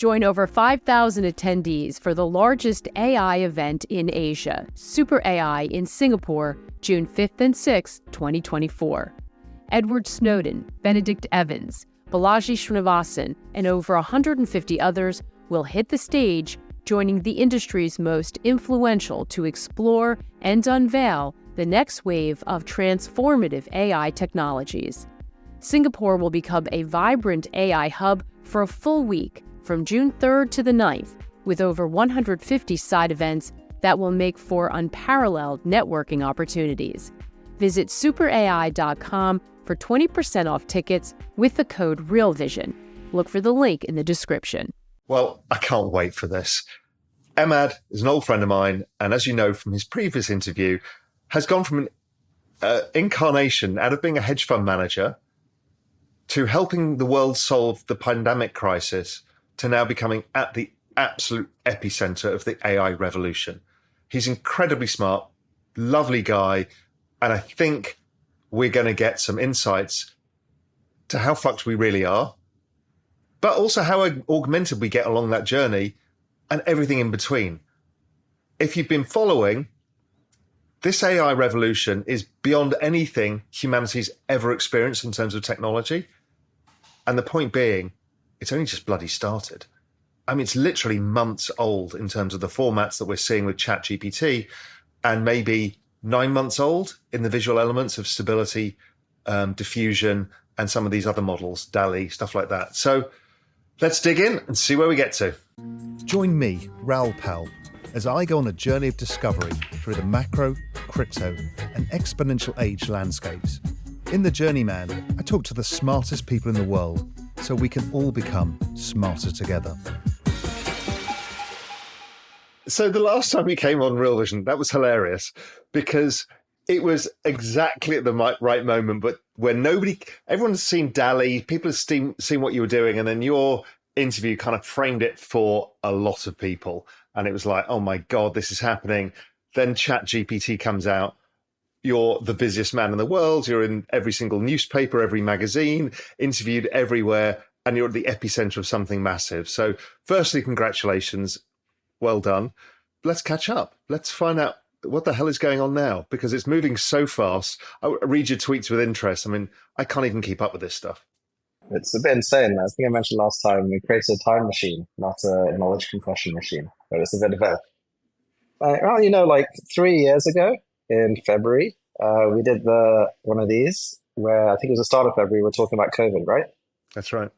Join over 5,000 attendees for the largest AI event in Asia, Super AI in Singapore, June 5th and 6th, 2024. Edward Snowden, Benedict Evans, Balaji Srinivasan, and over 150 others will hit the stage, joining the industry's most influential to explore and unveil the next wave of transformative AI technologies. Singapore will become a vibrant AI hub for a full week from June 3rd to the 9th, with over 150 side events that will make for unparalleled networking opportunities. Visit superai.com for 20% off tickets with the code REALVISION. Look for the link in the description. Well, I can't wait for this. Emad is an old friend of mine, and as you know from his previous interview, has gone from an incarnation out of being a hedge fund manager to helping the world solve the pandemic crisis to now becoming at the absolute epicenter of the AI revolution. He's incredibly smart, lovely guy, and I think we're going to get some insights to how fucked we really are, but also how augmented we get along that journey and everything in between. If you've been following, this AI revolution is beyond anything humanity's ever experienced in terms of technology. And the point being, it's only just bloody started. I mean, it's literally months old in terms of the formats that we're seeing with ChatGPT, and maybe 9 months old in the visual elements of stability, diffusion, and some of these other models, DALL-E, stuff like that. So let's dig in and see where we get to. Join me, Raoul, as I go on a journey of discovery through the macro, crypto, and exponential age landscapes. In The Journeyman, I talk to the smartest people in the world so we can all become smarter together. So the last time you came on Real Vision, that was hilarious because it was exactly at the right moment, but when everyone's seen DALL-E, people have seen what you were doing, and then your interview kind of framed it for a lot of people. And it was like, oh my God, this is happening. Then ChatGPT comes out. You're the busiest man in the world. You're in every single newspaper, every magazine, interviewed everywhere, and you're at the epicenter of something massive. So firstly, congratulations. Well done. Let's catch up. Let's find out what the hell is going on now, because it's moving so fast. I read your tweets with interest. I mean, I can't even keep up with this stuff. It's a bit insane. I think I mentioned last time we created a time machine, not a knowledge compression machine. But it's a bit of a... like 3 years ago in February, we did one of these where I think it was the start of February, we were talking about COVID, right? That's right.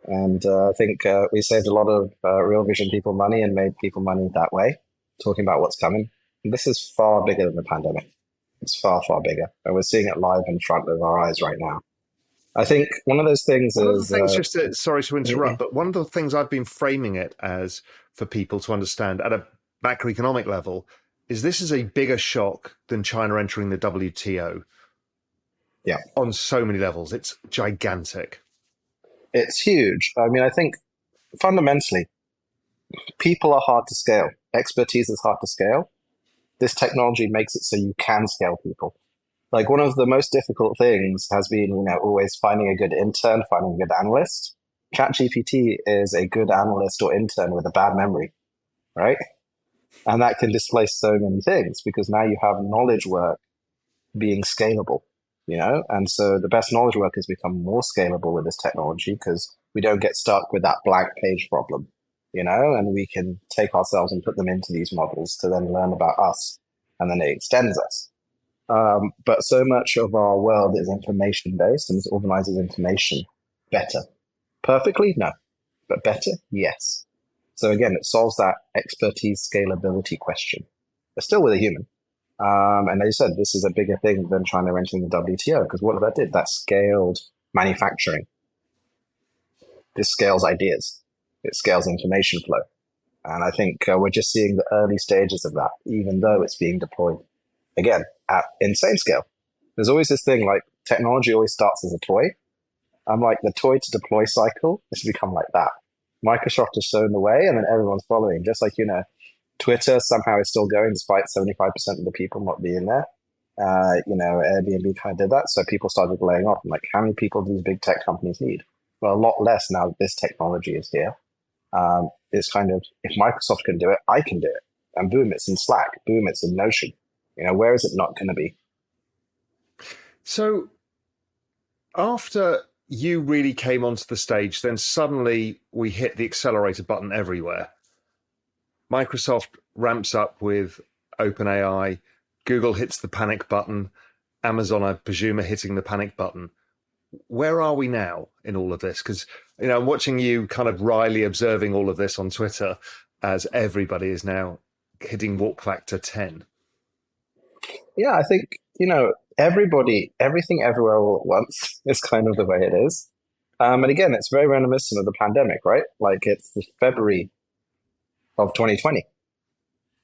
And I think we saved a lot of Real Vision people money and made people money that way, talking about what's coming. And this is far bigger than the pandemic. It's far, far bigger. And we're seeing it live in front of our eyes right now. I think one of those things sorry to interrupt, but one of the things I've been framing it as for people to understand at a macroeconomic level is this is a bigger shock than China entering the WTO. Yeah. On so many levels. It's gigantic. It's huge. I mean, I think fundamentally, people are hard to scale. Expertise is hard to scale. This technology makes it so you can scale people. Like one of the most difficult things has been, always finding a good intern, finding a good analyst. ChatGPT is a good analyst or intern with a bad memory, right? And that can displace so many things because now you have knowledge work being scalable, And so the best knowledge work has become more scalable with this technology because we don't get stuck with that blank page problem, and we can take ourselves and put them into these models to then learn about us, and then it extends us. But so much of our world is information-based and it organizes information better. Perfectly? No. But better? Yes. So again, it solves that expertise scalability question. But still with a human. And as you said, this is a bigger thing than China entering the WTO, because what that did, that scaled manufacturing. This scales ideas. It scales information flow. And I think we're just seeing the early stages of that, even though it's being deployed, again, at insane scale. There's always this thing like technology always starts as a toy. I'm like the toy to deploy cycle has become like that. Microsoft has shown the way and then everyone's following. Just like, Twitter somehow is still going despite 75% of the people not being there. Airbnb kind of did that. So people started laying off. I'm like, how many people do these big tech companies need? Well, a lot less now that this technology is here. It's kind of, if Microsoft can do it, I can do it. And boom, it's in Slack. Boom, it's in Notion. Where is it not going to be? So after you really came onto the stage, then suddenly we hit the accelerator button everywhere. Microsoft ramps up with OpenAI, Google hits the panic button, Amazon, I presume, are hitting the panic button. Where are we now in all of this? Because, I'm watching you kind of wryly observing all of this on Twitter as everybody is now hitting warp factor 10. Yeah, I think, everybody, everything everywhere all at once is kind of the way it is. And again, it's very reminiscent of the pandemic, right? Like it's the February of 2020,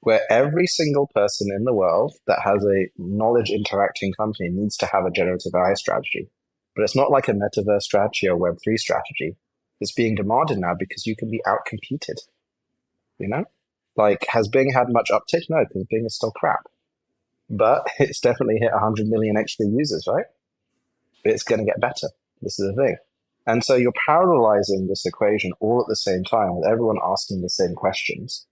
where every single person in the world that has a knowledge interacting company needs to have a generative AI strategy. But it's not like a Metaverse strategy or Web3 strategy. It's being demanded now because you can be outcompeted. Like, has Bing had much uptake? No, because Bing is still crap. But it's definitely hit 100 million extra users, right? It's going to get better. This is the thing. And so you're parallelizing this equation all at the same time with everyone asking the same questions.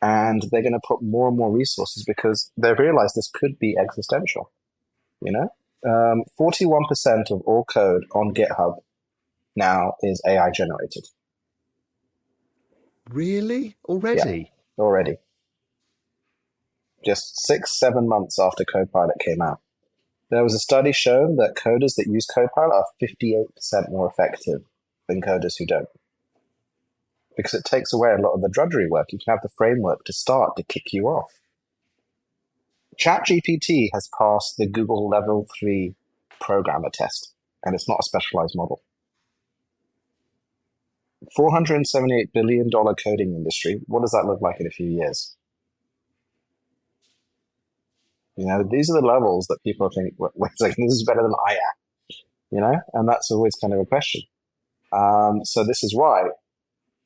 And they're going to put more and more resources because they've realized this could be existential. 41% of all code on GitHub now is AI generated. Really? Already? Yeah, already. Just 6-7 months after Copilot came out. There was a study showing that coders that use Copilot are 58% more effective than coders who don't. Because it takes away a lot of the drudgery work. You can have the framework to start to kick you off. ChatGPT has passed the Google Level 3 programmer test, and it's not a specialized model. $478 billion coding industry. What does that look like in a few years? These are the levels that people think, wait a second, this is better than I am, and that's always kind of a question. So this is why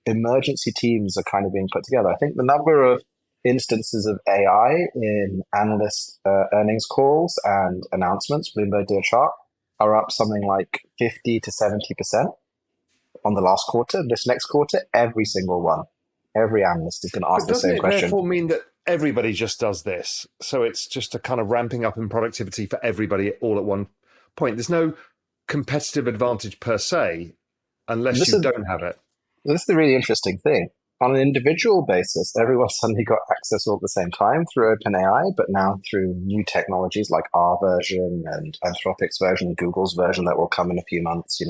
emergency teams are kind of being put together. I think the number of instances of AI in analyst earnings calls and announcements, Bloomberg did a chart, are up something like 50 to 70% on the last quarter. This next quarter, every single one, every analyst is going to ask the same question. Doesn't it therefore mean that everybody just does this? So it's just a kind of ramping up in productivity for everybody all at one point. There's no competitive advantage per se, unless you don't have it. This is the really interesting thing. On an individual basis, everyone suddenly got access all at the same time through OpenAI, but now through new technologies like our version and Anthropic's version, Google's version that will come in a few months,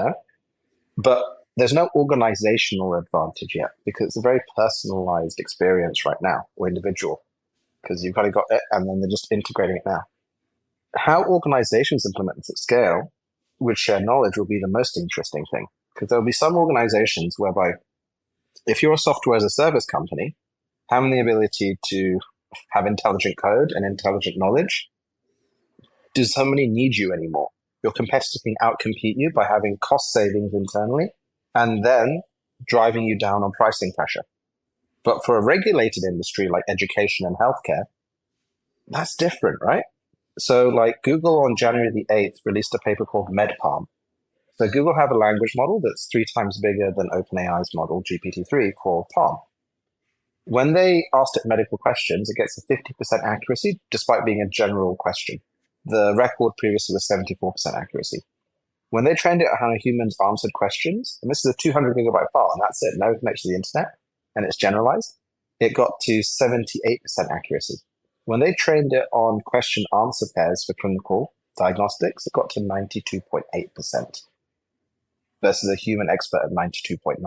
But there's no organizational advantage yet because it's a very personalized experience right now, or individual, because you've got it and then they're just integrating it now. How organizations implement this at scale with shared knowledge will be the most interesting thing, because there'll be some organizations whereby if you're a software as a service company, having the ability to have intelligent code and intelligent knowledge, does somebody need you anymore? Your competitor can outcompete you by having cost savings internally and then driving you down on pricing pressure. But for a regulated industry like education and healthcare, that's different, right? So like Google on January the 8th released a paper called MedPalm. So Google have a language model that's 3 times bigger than OpenAI's model, GPT-3, called Palm. When they asked it medical questions, it gets a 50% accuracy, despite being a general question. The record previously was 74% accuracy. When they trained it on how humans answered questions, and this is a 200 gigabyte file, and that's it, no connection to the internet, and it's generalized, it got to 78% accuracy. When they trained it on question answer pairs for clinical diagnostics, it got to 92.8%. Versus a human expert at 92.9%,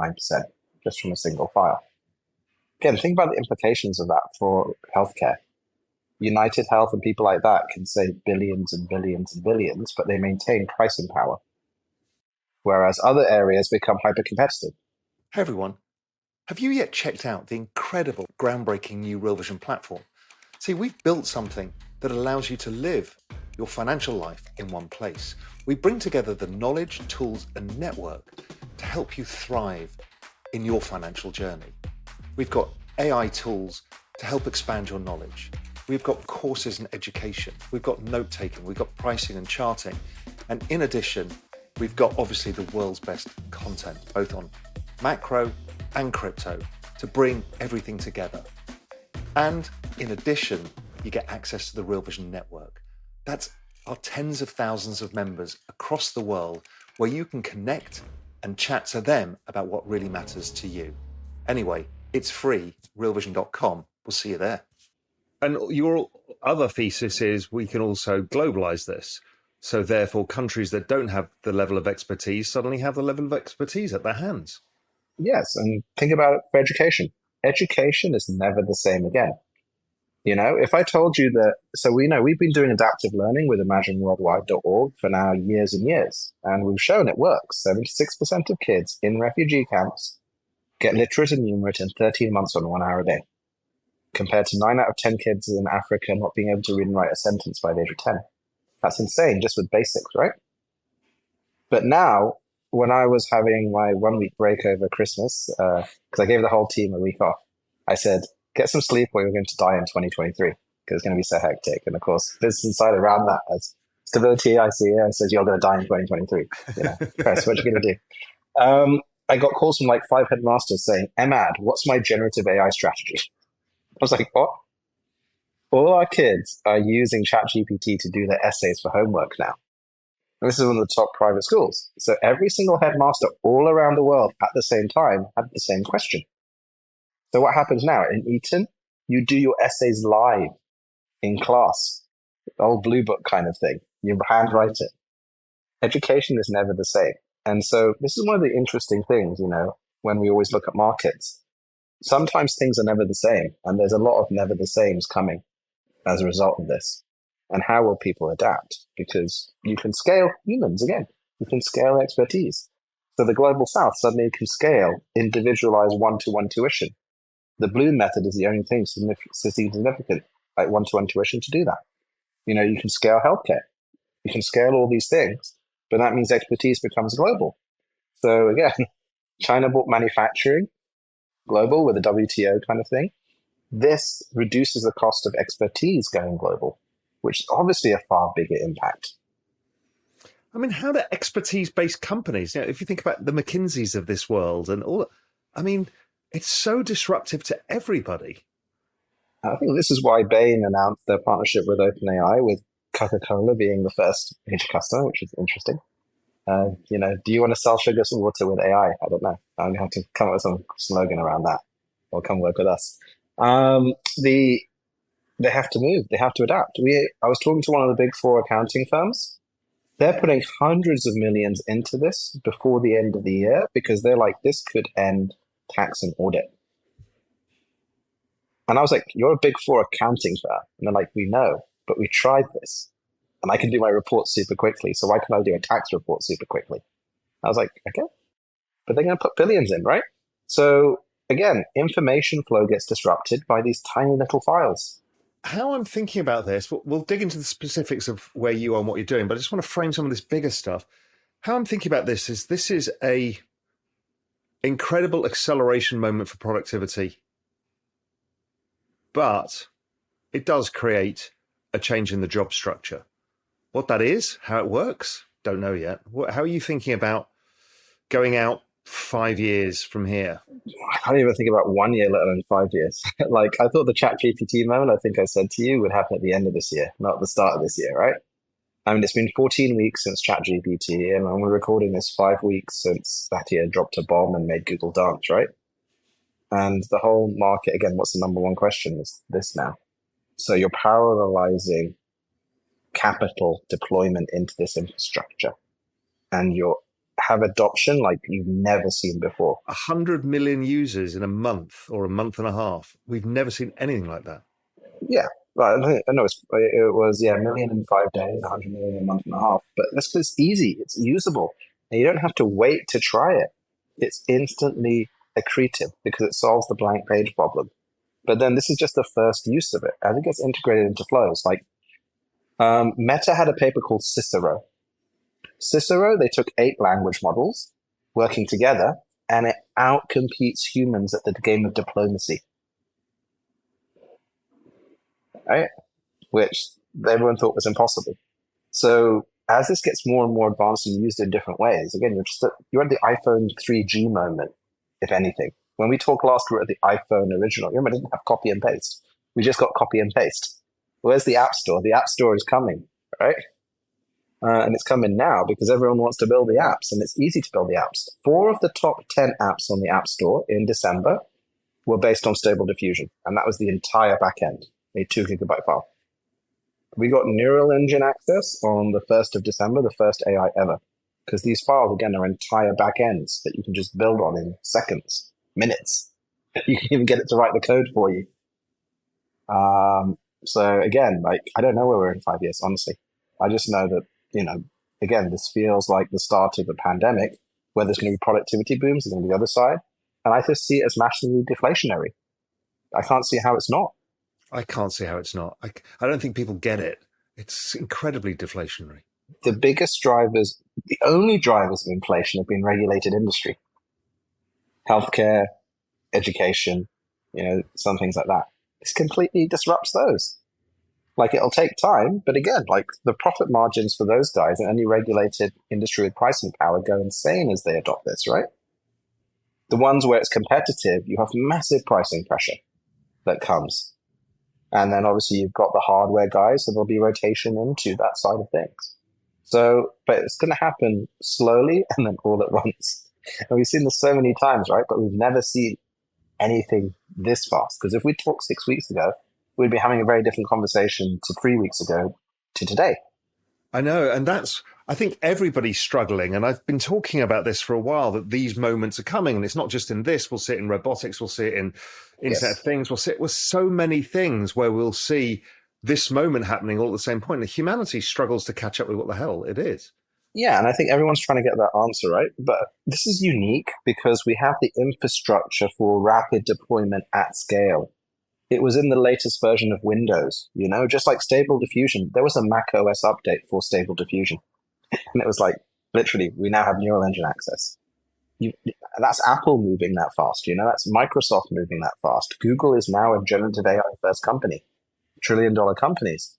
just from a single file. Again, think about the implications of that for healthcare. United Health and people like that can save billions and billions and billions, but they maintain pricing power. Whereas other areas become hyper-competitive. Hey everyone, have you yet checked out the incredible, groundbreaking new Real Vision platform? See, we've built something that allows you to live your financial life in one place. We bring together the knowledge, tools, and network to help you thrive in your financial journey. We've got AI tools to help expand your knowledge. We've got courses and education. We've got note-taking. We've got pricing and charting. And in addition, we've got obviously the world's best content, both on macro and crypto to bring everything together. And in addition, you get access to the Real Vision Network. That's our tens of thousands of members across the world where you can connect and chat to them about what really matters to you. Anyway, it's free, realvision.com. We'll see you there. And your other thesis is we can also globalize this. So therefore, countries that don't have the level of expertise suddenly have the level of expertise at their hands. Yes, and think about it for education. Education is never the same again. You know, if I told you that, so we know we've been doing adaptive learning with imagineworldwide.org for now years and years, and we've shown it works. 76% of kids in refugee camps get literate and numerate in 13 months on 1 hour a day, compared to 9 out of 10 kids in Africa not being able to read and write a sentence by the age of 10. That's insane, just with basics, right? But now, when I was having my 1 week break over Christmas, because I gave the whole team a week off, I said, get some sleep or you're going to die in 2023 because it's going to be so hectic. And of course, Business Insider around that as Stability ICO says you're going to die in 2023. You know, Chris, what are you going to do? I got calls from like 5 headmasters saying, Emad, what's my generative AI strategy? I was like, what? All our kids are using ChatGPT to do their essays for homework now. And this is one of the top private schools. So every single headmaster all around the world at the same time had the same question. So what happens now? In Eton, you do your essays live in class, the old blue book kind of thing. You handwrite it. Education is never the same. And so this is one of the interesting things, you know, when we always look at markets. Sometimes things are never the same, and there's a lot of never the sames coming as a result of this. And how will people adapt? Because you can scale humans again. You can scale expertise. So the Global South suddenly can scale individualized one-to-one tuition. The Bloom method is the only thing significant, like one-to-one tuition to do that. You know, you can scale healthcare. You can scale all these things, but that means expertise becomes global. So again, China bought manufacturing global with a WTO kind of thing. This reduces the cost of expertise going global, which is obviously a far bigger impact. I mean, how do expertise-based companies, you know, if you think about the McKinseys of this world and all, I mean, it's so disruptive to everybody. I think this is why Bain announced their partnership with OpenAI, with Coca-Cola being the first major customer, which is interesting. You know, do you want to sell sugar and water with AI? I don't know. I'm going to have to come up with some slogan around that, or come work with us. They have to move. They have to adapt. I was talking to one of the big 4 accounting firms. They're putting hundreds of millions into this before the end of the year because they're like, this could end tax and audit. And I was like, you're a big 4 accounting firm. And they're like, we know, but we tried this. And I can do my reports super quickly. So why can't I do a tax report super quickly? I was like, okay. But they're going to put billions in, right? So again, information flow gets disrupted by these tiny little files. How I'm thinking about this, we'll dig into the specifics of where you are and what you're doing, but I just want to frame some of this bigger stuff. How I'm thinking about this is a incredible acceleration moment for productivity, but it does create a change in the job structure. What that is, how it works, don't know yet. How are you thinking about going out 5 years from here? I can't even think about 1 year, let alone 5 years. Like, I thought the ChatGPT moment, I think I said to you, would happen at the end of this year, not at the start of this year, right? I mean, it's been 14 weeks since ChatGPT, and we're recording this 5 weeks since Satya dropped a bomb and made Google dance, right? And the whole market, again, what's the number one question is this now. So you're parallelizing capital deployment into this infrastructure, and you have adoption like you've never seen before. 100 million users in a month or a month and a half. We've never seen anything like that. Yeah. Well, I know it was, a million in 5 days, 100 million in a month and a half. But that's because it's easy, it's usable, and you don't have to wait to try it. It's instantly accretive because it solves the blank page problem. But then this is just the first use of it. As it gets integrated into flows, like Meta had a paper called Cicero. Cicero, they took 8 language models working together, and it outcompetes humans at the game of diplomacy. Right? Which everyone thought was impossible. So as this gets more and more advanced and used in different ways, again, you're at the iPhone 3G moment, if anything. When we talked last, we were at the iPhone original. You remember, it didn't have copy and paste. We just got copy and paste. Where's the App Store? The App Store is coming, right? And it's coming now because everyone wants to build the apps, and it's easy to build the apps. 4 of the top 10 apps on the App Store in December were based on Stable Diffusion, and that was the entire backend, a 2 gigabyte file. We got neural engine access on the 1st of December, the first AI ever, because these files, again, are entire backends that you can just build on in seconds, minutes. You can even get it to write the code for you. So again, like, I don't know where we're in 5 years, honestly. I just know that, again, this feels like the start of a pandemic where there's going to be productivity booms, there's going to be the other side. And I just see it as massively deflationary. I can't see how it's not. I can't see how it's not. I don't think people get it. It's incredibly deflationary. The biggest drivers, the only drivers of inflation have been regulated industry. Healthcare, education, some things like that. This completely disrupts those. Like, it'll take time, but again, like, the profit margins for those guys in any regulated industry with pricing power go insane as they adopt this, right? The ones where it's competitive, you have massive pricing pressure that comes. And then obviously you've got the hardware guys, so there'll be rotation into that side of things. So, but it's going to happen slowly and then all at once. And we've seen this so many times, right? But we've never seen anything this fast. Because if we talked 6 weeks ago, we'd be having a very different conversation to 3 weeks ago to today. I know. And I think everybody's struggling. And I've been talking about this for a while, that these moments are coming. And it's not just in this. We'll see it in robotics. We'll see it in Internet of Things. We'll see it with so many things where we'll see this moment happening all at the same point. And humanity struggles to catch up with what the hell it is. Yeah, and I think everyone's trying to get that answer, right? But this is unique because we have the infrastructure for rapid deployment at scale. It was in the latest version of Windows, just like Stable Diffusion. There was a Mac OS update for Stable Diffusion. And it was like, literally, we now have neural engine access. That's Apple moving that fast, that's Microsoft moving that fast. Google is now a generative AI first company, $1 trillion companies.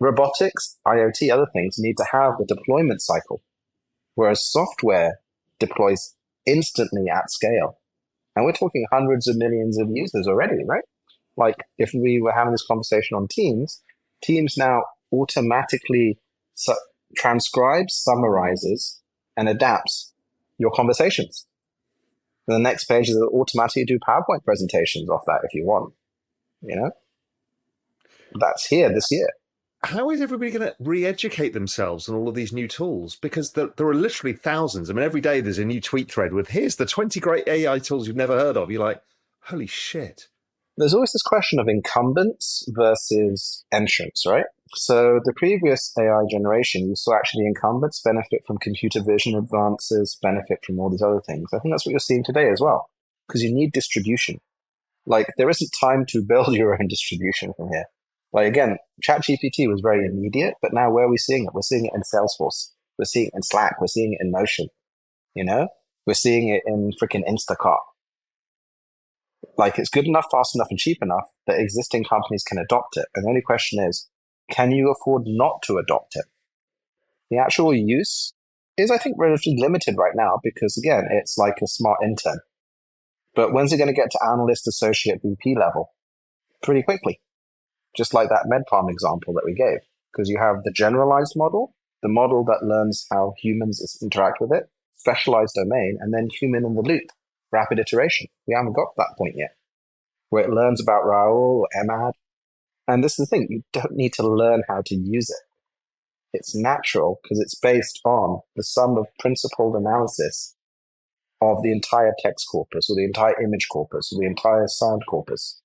Robotics, IoT, other things need to have the deployment cycle, whereas software deploys instantly at scale. And we're talking hundreds of millions of users already, right? Like, if we were having this conversation on Teams now automatically transcribes, summarizes, and adapts your conversations. And the next page is automatically do PowerPoint presentations off that if you want. That's here this year. How is everybody going to re-educate themselves on all of these new tools? Because there are literally thousands. I mean, every day there's a new tweet thread with, here's the 20 great AI tools you've never heard of. You're like, holy shit. There's always this question of incumbents versus entrants, right? So the previous AI generation, you saw actually incumbents benefit from computer vision advances, benefit from all these other things. I think that's what you're seeing today as well, because you need distribution. Like, there isn't time to build your own distribution from here. Like, again, ChatGPT was very immediate, but now where are we seeing it? We're seeing it in Salesforce. We're seeing it in Slack. We're seeing it in Notion. We're seeing it in freaking Instacart. Like, it's good enough, fast enough, and cheap enough that existing companies can adopt it. And the only question is, can you afford not to adopt it? The actual use is, I think, relatively limited right now because, again, it's like a smart intern. But when's it going to get to analyst, associate, VP level? Pretty quickly. Just like that MedPalm example that we gave. Because you have the generalized model, the model that learns how humans interact with it, specialized domain, and then human in the loop, rapid iteration. We haven't got to that point yet, where it learns about Raoul or Emad. And this is the thing, you don't need to learn how to use it. It's natural because it's based on the sum of principled analysis of the entire text corpus, or the entire image corpus, or the entire sound corpus.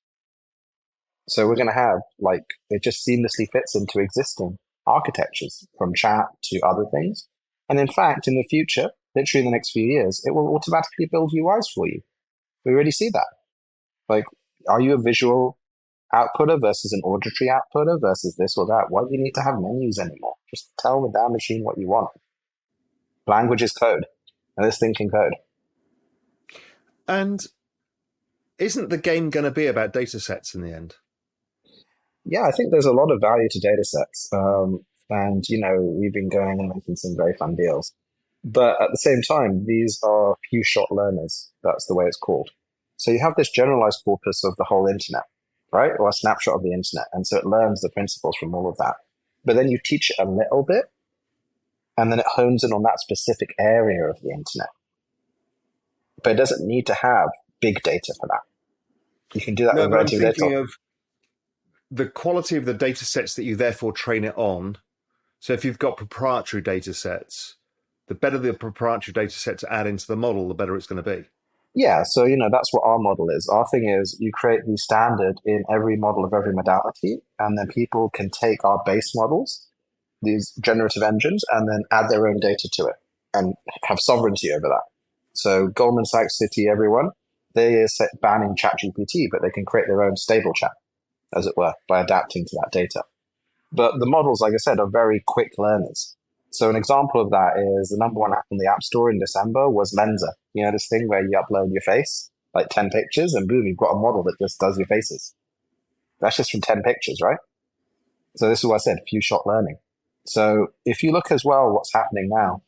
So we're going to have, like, it just seamlessly fits into existing architectures, from chat to other things. And in fact, in the future, literally in the next few years, it will automatically build UIs for you. We already see that. Like, are you a visual outputter versus an auditory outputter versus this or that? Why do you need to have menus anymore? Just tell the damn machine what you want. Language is code, and this thing can code. And isn't the game going to be about data sets in the end? Yeah, I think there's a lot of value to data sets. And, we've been going and making some very fun deals. But at the same time, these are few shot learners. That's the way it's called. So you have this generalized corpus of the whole internet, right? Or a snapshot of the internet. And so it learns the principles from all of that. But then you teach it a little bit, and then it hones in on that specific area of the internet. But it doesn't need to have big data for that. You can do that with but I'm relatively thinking little. of the quality of the data sets that you therefore train it on. So if you've got proprietary data sets, the better the proprietary data set to add into the model, the better it's going to be. Yeah, so that's what our model is. Our thing is you create the standard in every model of every modality, and then people can take our base models, these generative engines, and then add their own data to it and have sovereignty over that. So Goldman Sachs, Citi, everyone, they are banning ChatGPT, but they can create their own stable chat, as it were, by adapting to that data. But the models, like I said, are very quick learners. So an example of that is the number one app in the App Store in December was Lensa. This thing where you upload your face, like 10 pictures, and boom, you've got a model that just does your faces. That's just from 10 pictures, right? So this is what I said, few shot learning. So if you look as well what's happening now,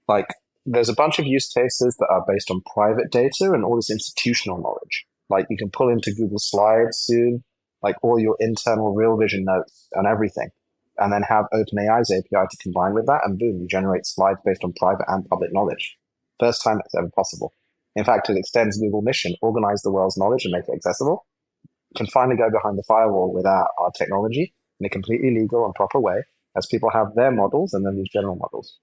like there's a bunch of use cases that are based on private data and all this institutional knowledge. Like you can pull into Google Slides soon, like all your internal Real Vision notes and everything, and then have OpenAI's API to combine with that, and boom, you generate slides based on private and public knowledge. First time it's ever possible. In fact, it extends Google mission, organize the world's knowledge and make it accessible. Can finally go behind the firewall with our technology in a completely legal and proper way, as people have their models and then these general models.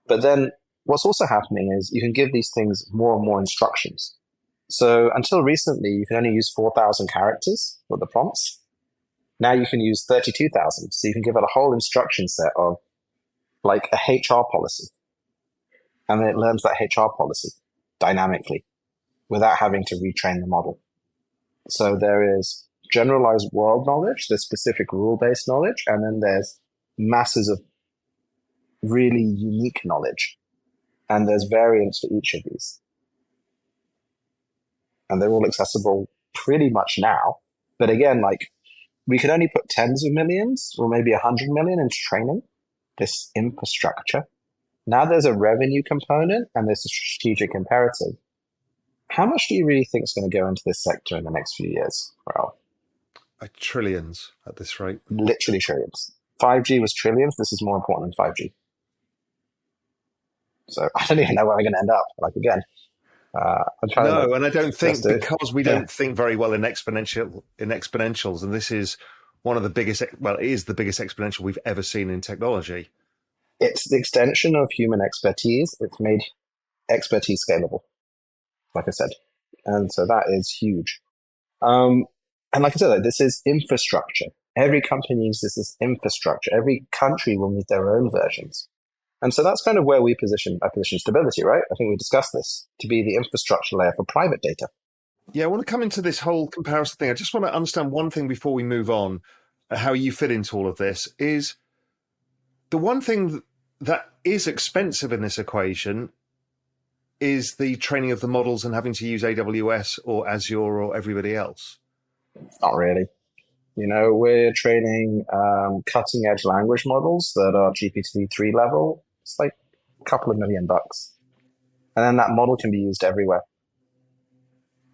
But then what's also happening is you can give these things more and more instructions. So until recently, you can only use 4,000 characters for the prompts. Now you can use 32,000. So you can give it a whole instruction set of like a HR policy. And then it learns that HR policy dynamically without having to retrain the model. So there is generalized world knowledge, there's specific rule-based knowledge, and then there's masses of really unique knowledge. And there's variants for each of these. And they're all accessible pretty much now. But again, like we could only put tens of millions or maybe 100 million into training this infrastructure. Now there's a revenue component and there's a strategic imperative. How much do you really think is going to go into this sector in the next few years, Raoul? Trillions at this rate. Literally trillions. 5G was trillions. This is more important than 5G. So I don't even know where I'm going to end up. Like again, I'm trying to. No, and I don't think because we don't think very well in exponentials, and this is one of the biggest. Well, it is the biggest exponential we've ever seen in technology. It's the extension of human expertise. It's made expertise scalable, like I said. And so that is huge. And like I said, like, this is infrastructure. Every company uses this infrastructure. Every country will need their own versions. And so that's kind of where we position stability, right? I think we discussed this, to be the infrastructure layer for private data. Yeah, I want to come into this whole comparison thing. I just want to understand one thing before we move on, how you fit into all of this is the one thing that is expensive in this equation is the training of the models and having to use AWS or Azure or everybody else. Not really. We're training cutting edge language models that are GPT-3 level. It's like a couple of $1 million. And then that model can be used everywhere.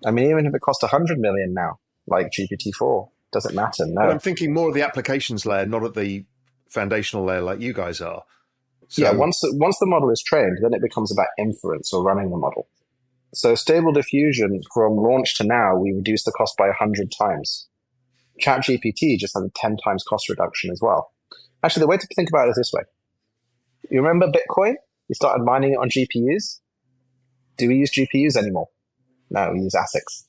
I mean, even if it costs 100 million now, like GPT-4, doesn't matter. No. Well, I'm thinking more of the applications layer, not at the foundational layer like you guys are. So, yeah, once the model is trained, then it becomes about inference or running the model. So Stable Diffusion, from launch to now, we reduced the cost by 100 times. ChatGPT just has a 10 times cost reduction as well. Actually, the way to think about it is this way. You remember Bitcoin? You started mining it on GPUs. Do we use GPUs anymore? No, we use ASICs.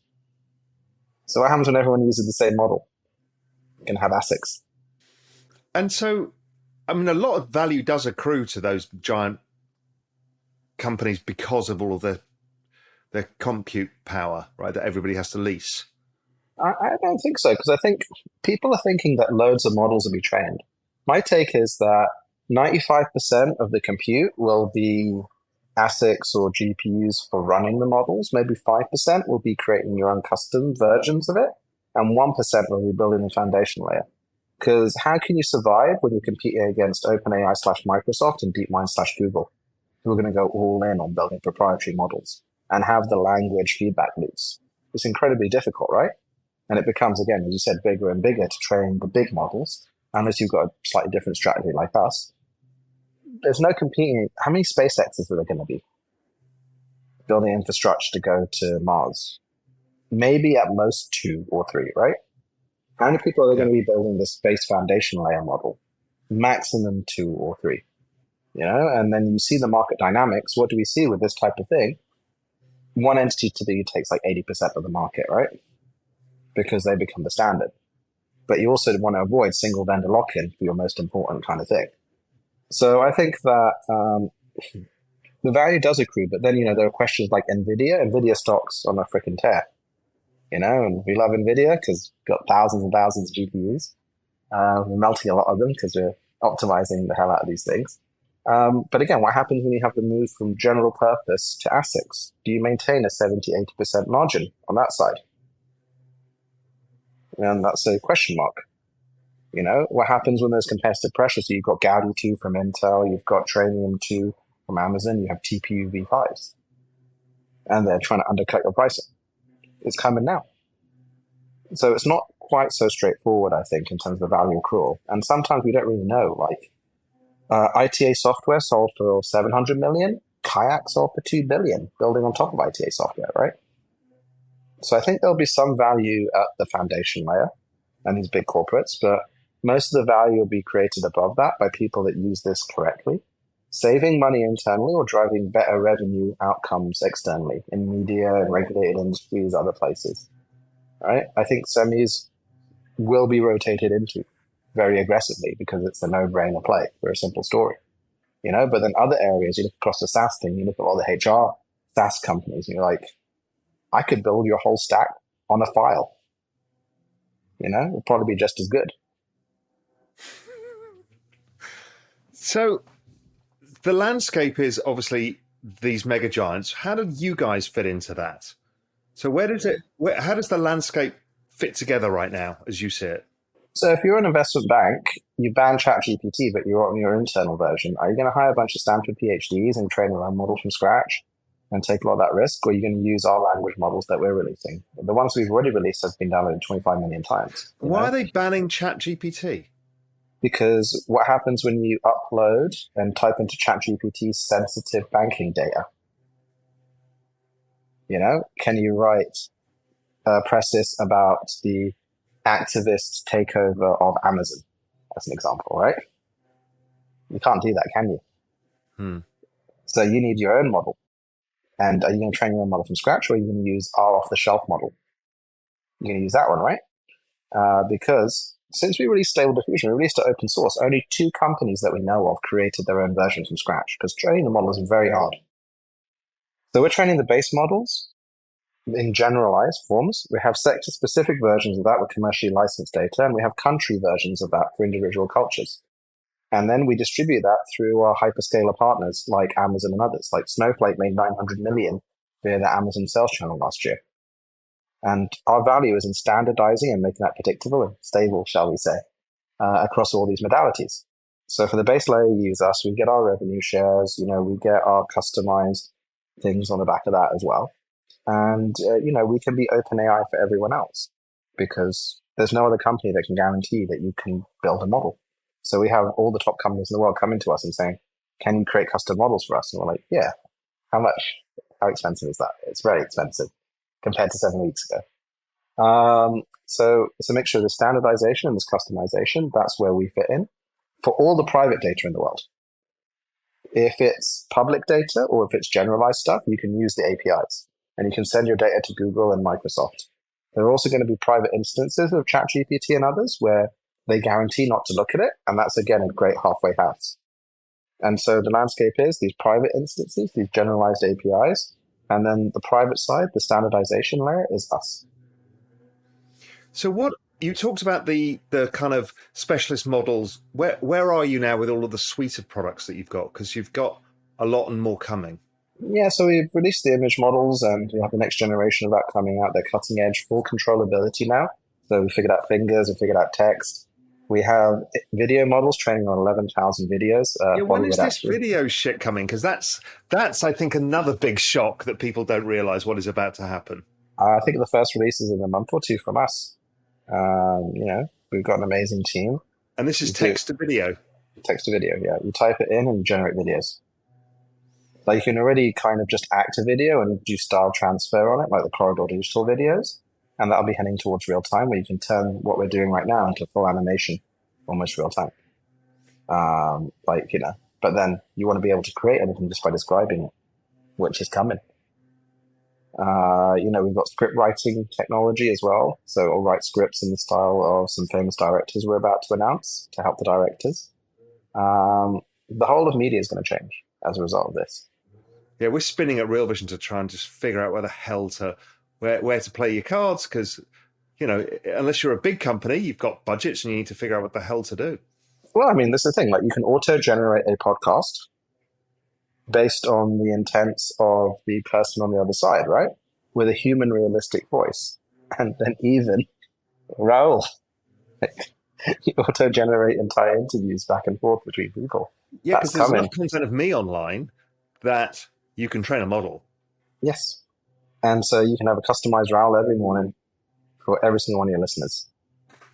So what happens when everyone uses the same model? You can have ASICs. And so, I mean, a lot of value does accrue to those giant companies because of all of their compute power, right, that everybody has to lease. I don't think so, because I think people are thinking that loads of models will be trained. My take is that 95% of the compute will be ASICs or GPUs for running the models. Maybe 5% will be creating your own custom versions of it, and 1% will be building the foundation layer. Because how can you survive when you're competing against OpenAI /Microsoft and DeepMind /Google, who are going to go all in on building proprietary models? and have the language feedback loops. It's incredibly difficult, right? And it becomes, again, as you said, bigger and bigger to train the big models, unless you've got a slightly different strategy like us. There's no competing. How many SpaceXs are there going to be building infrastructure to go to Mars? Maybe at most 2 or 3, right? How many people are going to be building the space foundation layer model? Maximum 2 or 3. And then you see the market dynamics. What do we see with this type of thing? One entity typically takes like 80% of the market, right? Because they become the standard. But you also want to avoid single vendor lock-in for your most important kind of thing. So I think that the value does accrue, but then, there are questions like NVIDIA stocks on a freaking tear, and we love NVIDIA because we've got thousands and thousands of GPUs. We're melting a lot of them because we're optimizing the hell out of these things. But again, what happens when you have the move from general purpose to ASICs? Do you maintain a 70-80% margin on that side? And that's a question mark. What happens when there's competitive pressure? So you've got Gaudi 2 from Intel, you've got Trainium 2 from Amazon, you have TPU V5s. And they're trying to undercut your pricing. It's coming now. So it's not quite so straightforward, I think, in terms of the value accrual. And sometimes we don't really know. Like, ITA software sold for 700 million, Kayak sold for 2 billion, building on top of ITA software, right? So I think there'll be some value at the foundation layer and these big corporates, but most of the value will be created above that by people that use this correctly, saving money internally or driving better revenue outcomes externally in media and regulated industries, other places, right? I think semis will be rotated into very aggressively because it's a no-brainer play for a simple story, but then other areas, you look across the SaaS thing, you look at all the HR SaaS companies, and you're like, I could build your whole stack on a file. It'll probably be just as good. So the landscape is obviously these mega giants. How do you guys fit into that? So how does the landscape fit together right now as you see it? So if you're an investment bank, you ban ChatGPT, but you're on your internal version. Are you going to hire a bunch of Stanford PhDs and train a model from scratch and take a lot of that risk? Or are you going to use our language models that we're releasing? The ones we've already released have been downloaded 25 million times. Why are they banning ChatGPT? Because what happens when you upload and type into ChatGPT sensitive banking data? Can you write a preface about the activist takeover of Amazon, as an example, right? You can't do that, can you? So you need your own model. And are you going to train your own model from scratch, or are you going to use our off-the-shelf model? You're going to use that one, right? Because since we released Stable Diffusion, we released it open source. Only 2 companies that we know of created their own version from scratch, because training the model is very hard. So we're training the base models in generalized forms. We have sector-specific versions of that with commercially licensed data, and we have country versions of that for individual cultures. And then we distribute that through our hyperscaler partners like Amazon and others. Like Snowflake made 900 million via the Amazon sales channel last year. And our value is in standardizing and making that predictable and stable, shall we say, across all these modalities. So for the base layer, you use us, we get our revenue shares, we get our customized things on the back of that as well. And, we can be open AI for everyone else because there's no other company that can guarantee that you can build a model. So we have all the top companies in the world coming to us and saying, can you create custom models for us? And we're like, yeah. How much? How expensive is that? It's very expensive compared to 7 weeks ago. So it's a mixture of the standardization and this customization. That's where we fit in for all the private data in the world. If it's public data or if it's generalized stuff, you can use the APIs and you can send your data to Google and Microsoft. There are also going to be private instances of ChatGPT and others where they guarantee not to look at it. And that's, again, a great halfway house. And so the landscape is these private instances, these generalized APIs, and then the private side, the standardization layer is us. So what you talked about the kind of specialist models. Where are you now with all of the suite of products that you've got? Because you've got a lot and more coming. Yeah, so we've released the image models and we have the next generation of that coming out. They're cutting edge, full controllability now. So we figured out fingers, we figured out text. We have video models training on 11,000 videos. When is this video shit coming? Because that's I think another big shock that people don't realize what is about to happen. I think the first release is in a month or two from us. We've got an amazing team. And this is text to video. Text to video, yeah. You type it in and you generate videos. Like you can already kind of just act a video and do style transfer on it, like the Corridor Digital videos. And that'll be heading towards real time, where you can turn what we're doing right now into full animation, almost real time. But then you want to be able to create anything just by describing it, which is coming. We've got script writing technology as well. So I'll write scripts in the style of some famous directors we're about to announce to help the directors. The whole of media is going to change as a result of this. Yeah, we're spinning at Real Vision to try and just figure out where the hell where to play your cards, because, unless you're a big company, you've got budgets and you need to figure out what the hell to do. Well, I mean, this is the thing. Like, you can auto-generate a podcast based on the intents of the person on the other side, right? With a human realistic voice. And then even Raoul, you auto-generate entire interviews back and forth between people. Yeah, because there's enough content of me online that you can train a model. Yes. And so you can have a customized Raoul every morning for every single one of your listeners.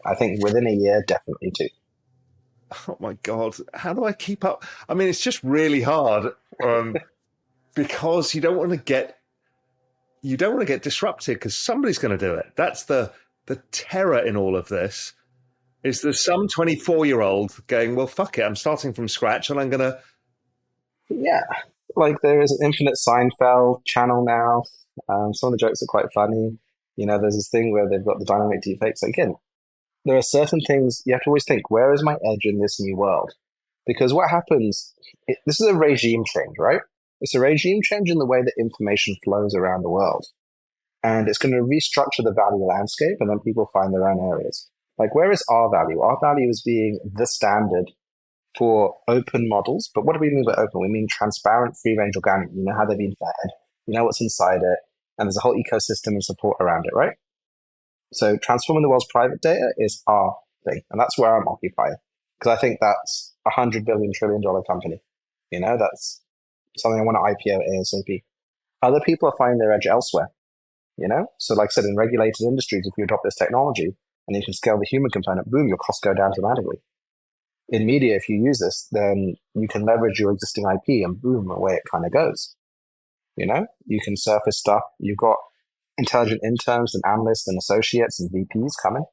I think within a year, definitely too. Oh my God. How do I keep up? I mean, it's just really hard because you don't want to get disrupted, because somebody's going to do it. That's the terror in all of this, is there's some 24-year-old going, well, fuck it, I'm starting from scratch and I'm going to... Yeah. Like, there is an Infinite Seinfeld channel now. Some of the jokes are quite funny. There's this thing where they've got the dynamic deepfakes. Again, there are certain things you have to always think, where is my edge in this new world? Because what happens, this is a regime change, right? It's a regime change in the way that information flows around the world. And it's going to restructure the value landscape, and then people find their own areas. Like, where is our value? Our value is being the standard for open models. But what do we mean by open? We mean transparent, free-range organic. You know how they've been fed. You know what's inside it. And there's a whole ecosystem and support around it, right? So transforming the world's private data is our thing. And that's where I'm occupying. Because I think that's a $100 billion, trillion company. That's something I want to IPO ASAP. Other people are finding their edge elsewhere. So like I said, in regulated industries, if you adopt this technology and you can scale the human component, boom, your costs go down dramatically. In media, if you use this, then you can leverage your existing IP and boom, away it kind of goes. You can surface stuff. You've got intelligent interns and analysts and associates and VPs coming.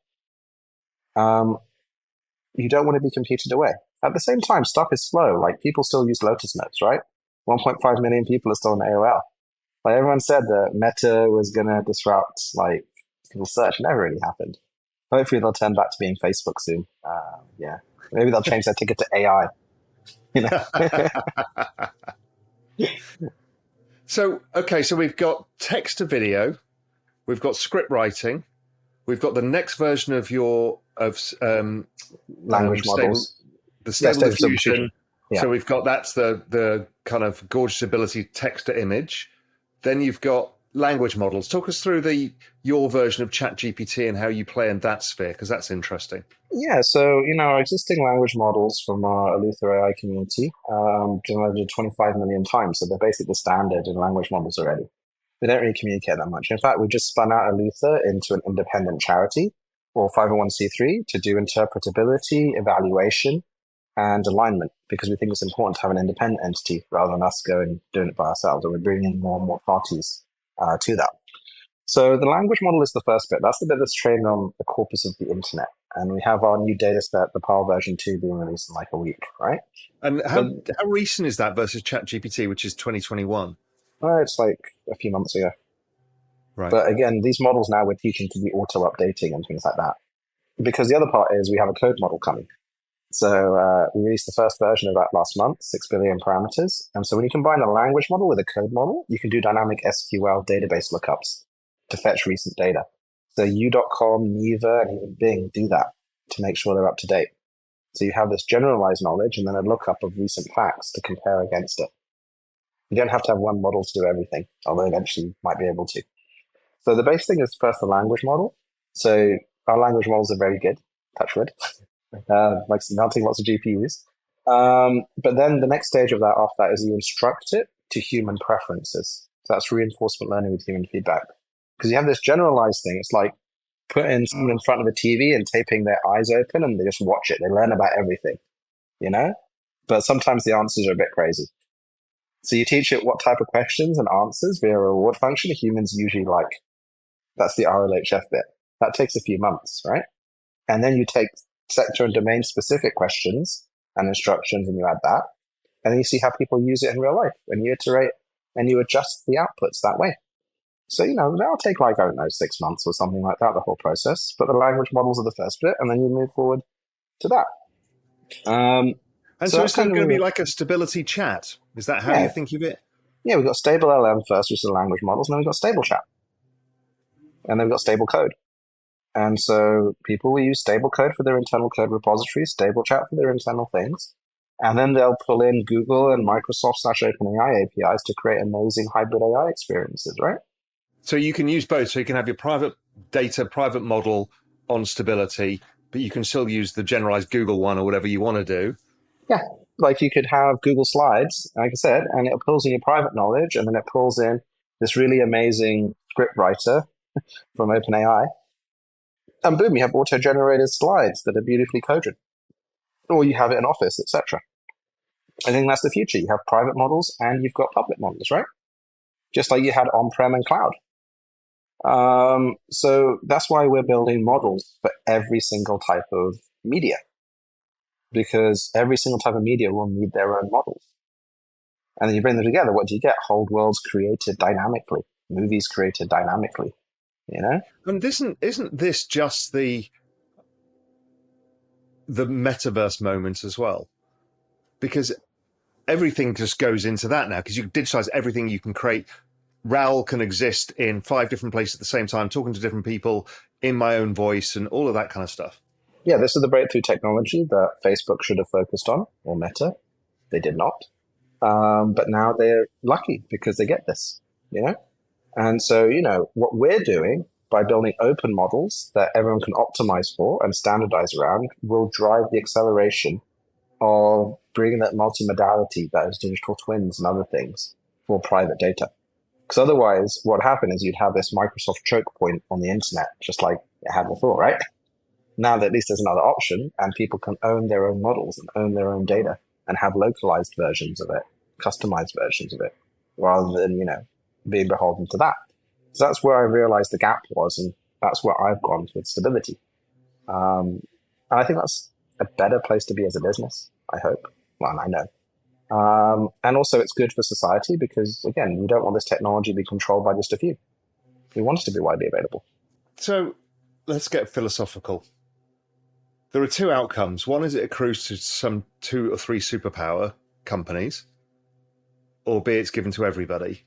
You don't want to be computed away. At the same time, stuff is slow. Like, people still use Lotus Notes, right? 1.5 million people are still on AOL. Like, everyone said that Meta was going to disrupt, like, people's search. It never really happened. Hopefully they'll turn back to being Facebook soon. Yeah. Maybe they'll change their ticket to AI. So we've got text to video, we've got script writing, we've got the next version of language models, the Stable Diffusion. Yeah. So we've got, that's the kind of gorgeous ability text to image. Then you've got language models. Talk us through your version of ChatGPT and how you play in that sphere, because that's interesting. Yeah, so, our existing language models from our Eleuther AI community generated 25 million times. So they're basically the standard in language models already. They don't really communicate that much. In fact, we just spun out Eleuther into an independent charity or 501c3 to do interpretability, evaluation, and alignment, because we think it's important to have an independent entity rather than us going doing it by ourselves. And we're bringing in more and more parties to that. So the language model is the first bit. That's the bit that's trained on the corpus of the internet. And we have our new data set, the PAL version 2, being released in like a week, right? And how recent is that versus ChatGPT, which is 2021? It's like a few months ago. Right. But again, these models now we're teaching to be auto-updating and things like that. Because the other part is we have a code model coming. So we released the first version of that last month, 6 billion parameters. And so when you combine a language model with a code model, you can do dynamic SQL database lookups to fetch recent data. So U.com, Neva, and even Bing do that to make sure they're up to date. So you have this generalized knowledge and then a lookup of recent facts to compare against it. You don't have to have one model to do everything, although eventually you might be able to. So the base thing is first the language model. So our language models are very good, touch wood. like melting lots of GPUs. But then the next stage of that after that is you instruct it to human preferences. So that's reinforcement learning with human feedback. Because you have this generalized thing. It's like putting someone in front of a TV and taping their eyes open and they just watch it. They learn about everything, you know? But sometimes the answers are a bit crazy. So you teach it what type of questions and answers via a reward function humans usually like. That's the RLHF bit. That takes a few months, right? And then you take sector and domain specific questions and instructions and you add that. And then you see how people use it in real life and you iterate and you adjust the outputs that way. So, that'll take like, I don't know, 6 months or something like that, the whole process. But the language models are the first bit and then you move forward to that. And so it's going to be like a stability chat. Is that how you think of it? Yeah, we've got stable LM first, which is the language models, and then we've got stable chat. And then we've got stable code. And so people will use stable code for their internal code repositories, stable chat for their internal things. And then they'll pull in Google and Microsoft/OpenAI APIs to create amazing hybrid AI experiences, right? So you can use both. So you can have your private data, private model on stability, but you can still use the generalized Google one or whatever you want to do. Yeah, like you could have Google Slides, like I said, and it pulls in your private knowledge, and then it pulls in this really amazing script writer from OpenAI. And boom, you have auto-generated slides that are beautifully coded. Or you have it in Office, etc. I think that's the future. You have private models and you've got public models, right? Just like you had on-prem and cloud. So that's why we're building models for every single type of media. Because every single type of media will need their own models. And then you bring them together, what do you get? Whole worlds created dynamically, movies created dynamically, And isn't this just the metaverse moment as well? Because everything just goes into that now, because you digitize everything you can create. Raoul can exist in 5 different places at the same time, talking to different people in my own voice and all of that kind of stuff. Yeah, this is the breakthrough technology that Facebook should have focused on, or Meta. They did not. But now they're lucky because they get this, And so, what we're doing by building open models that everyone can optimize for and standardize around will drive the acceleration of bringing that multimodality, that is digital twins and other things, for private data. Because otherwise, what happened is you'd have this Microsoft choke point on the internet, just like it had before, right? Now that at least there's another option and people can own their own models and own their own data and have localized versions of it, customized versions of it, rather than, being beholden to that. So that's where I realized the gap was, and that's where I've gone with stability. And I think that's a better place to be as a business, I hope. Well, I know. And also it's good for society because, again, we don't want this technology to be controlled by just a few. We want it to be widely available. So let's get philosophical. There are 2 outcomes. One is it accrues to some 2 or 3 superpower companies, or B, it's given to everybody.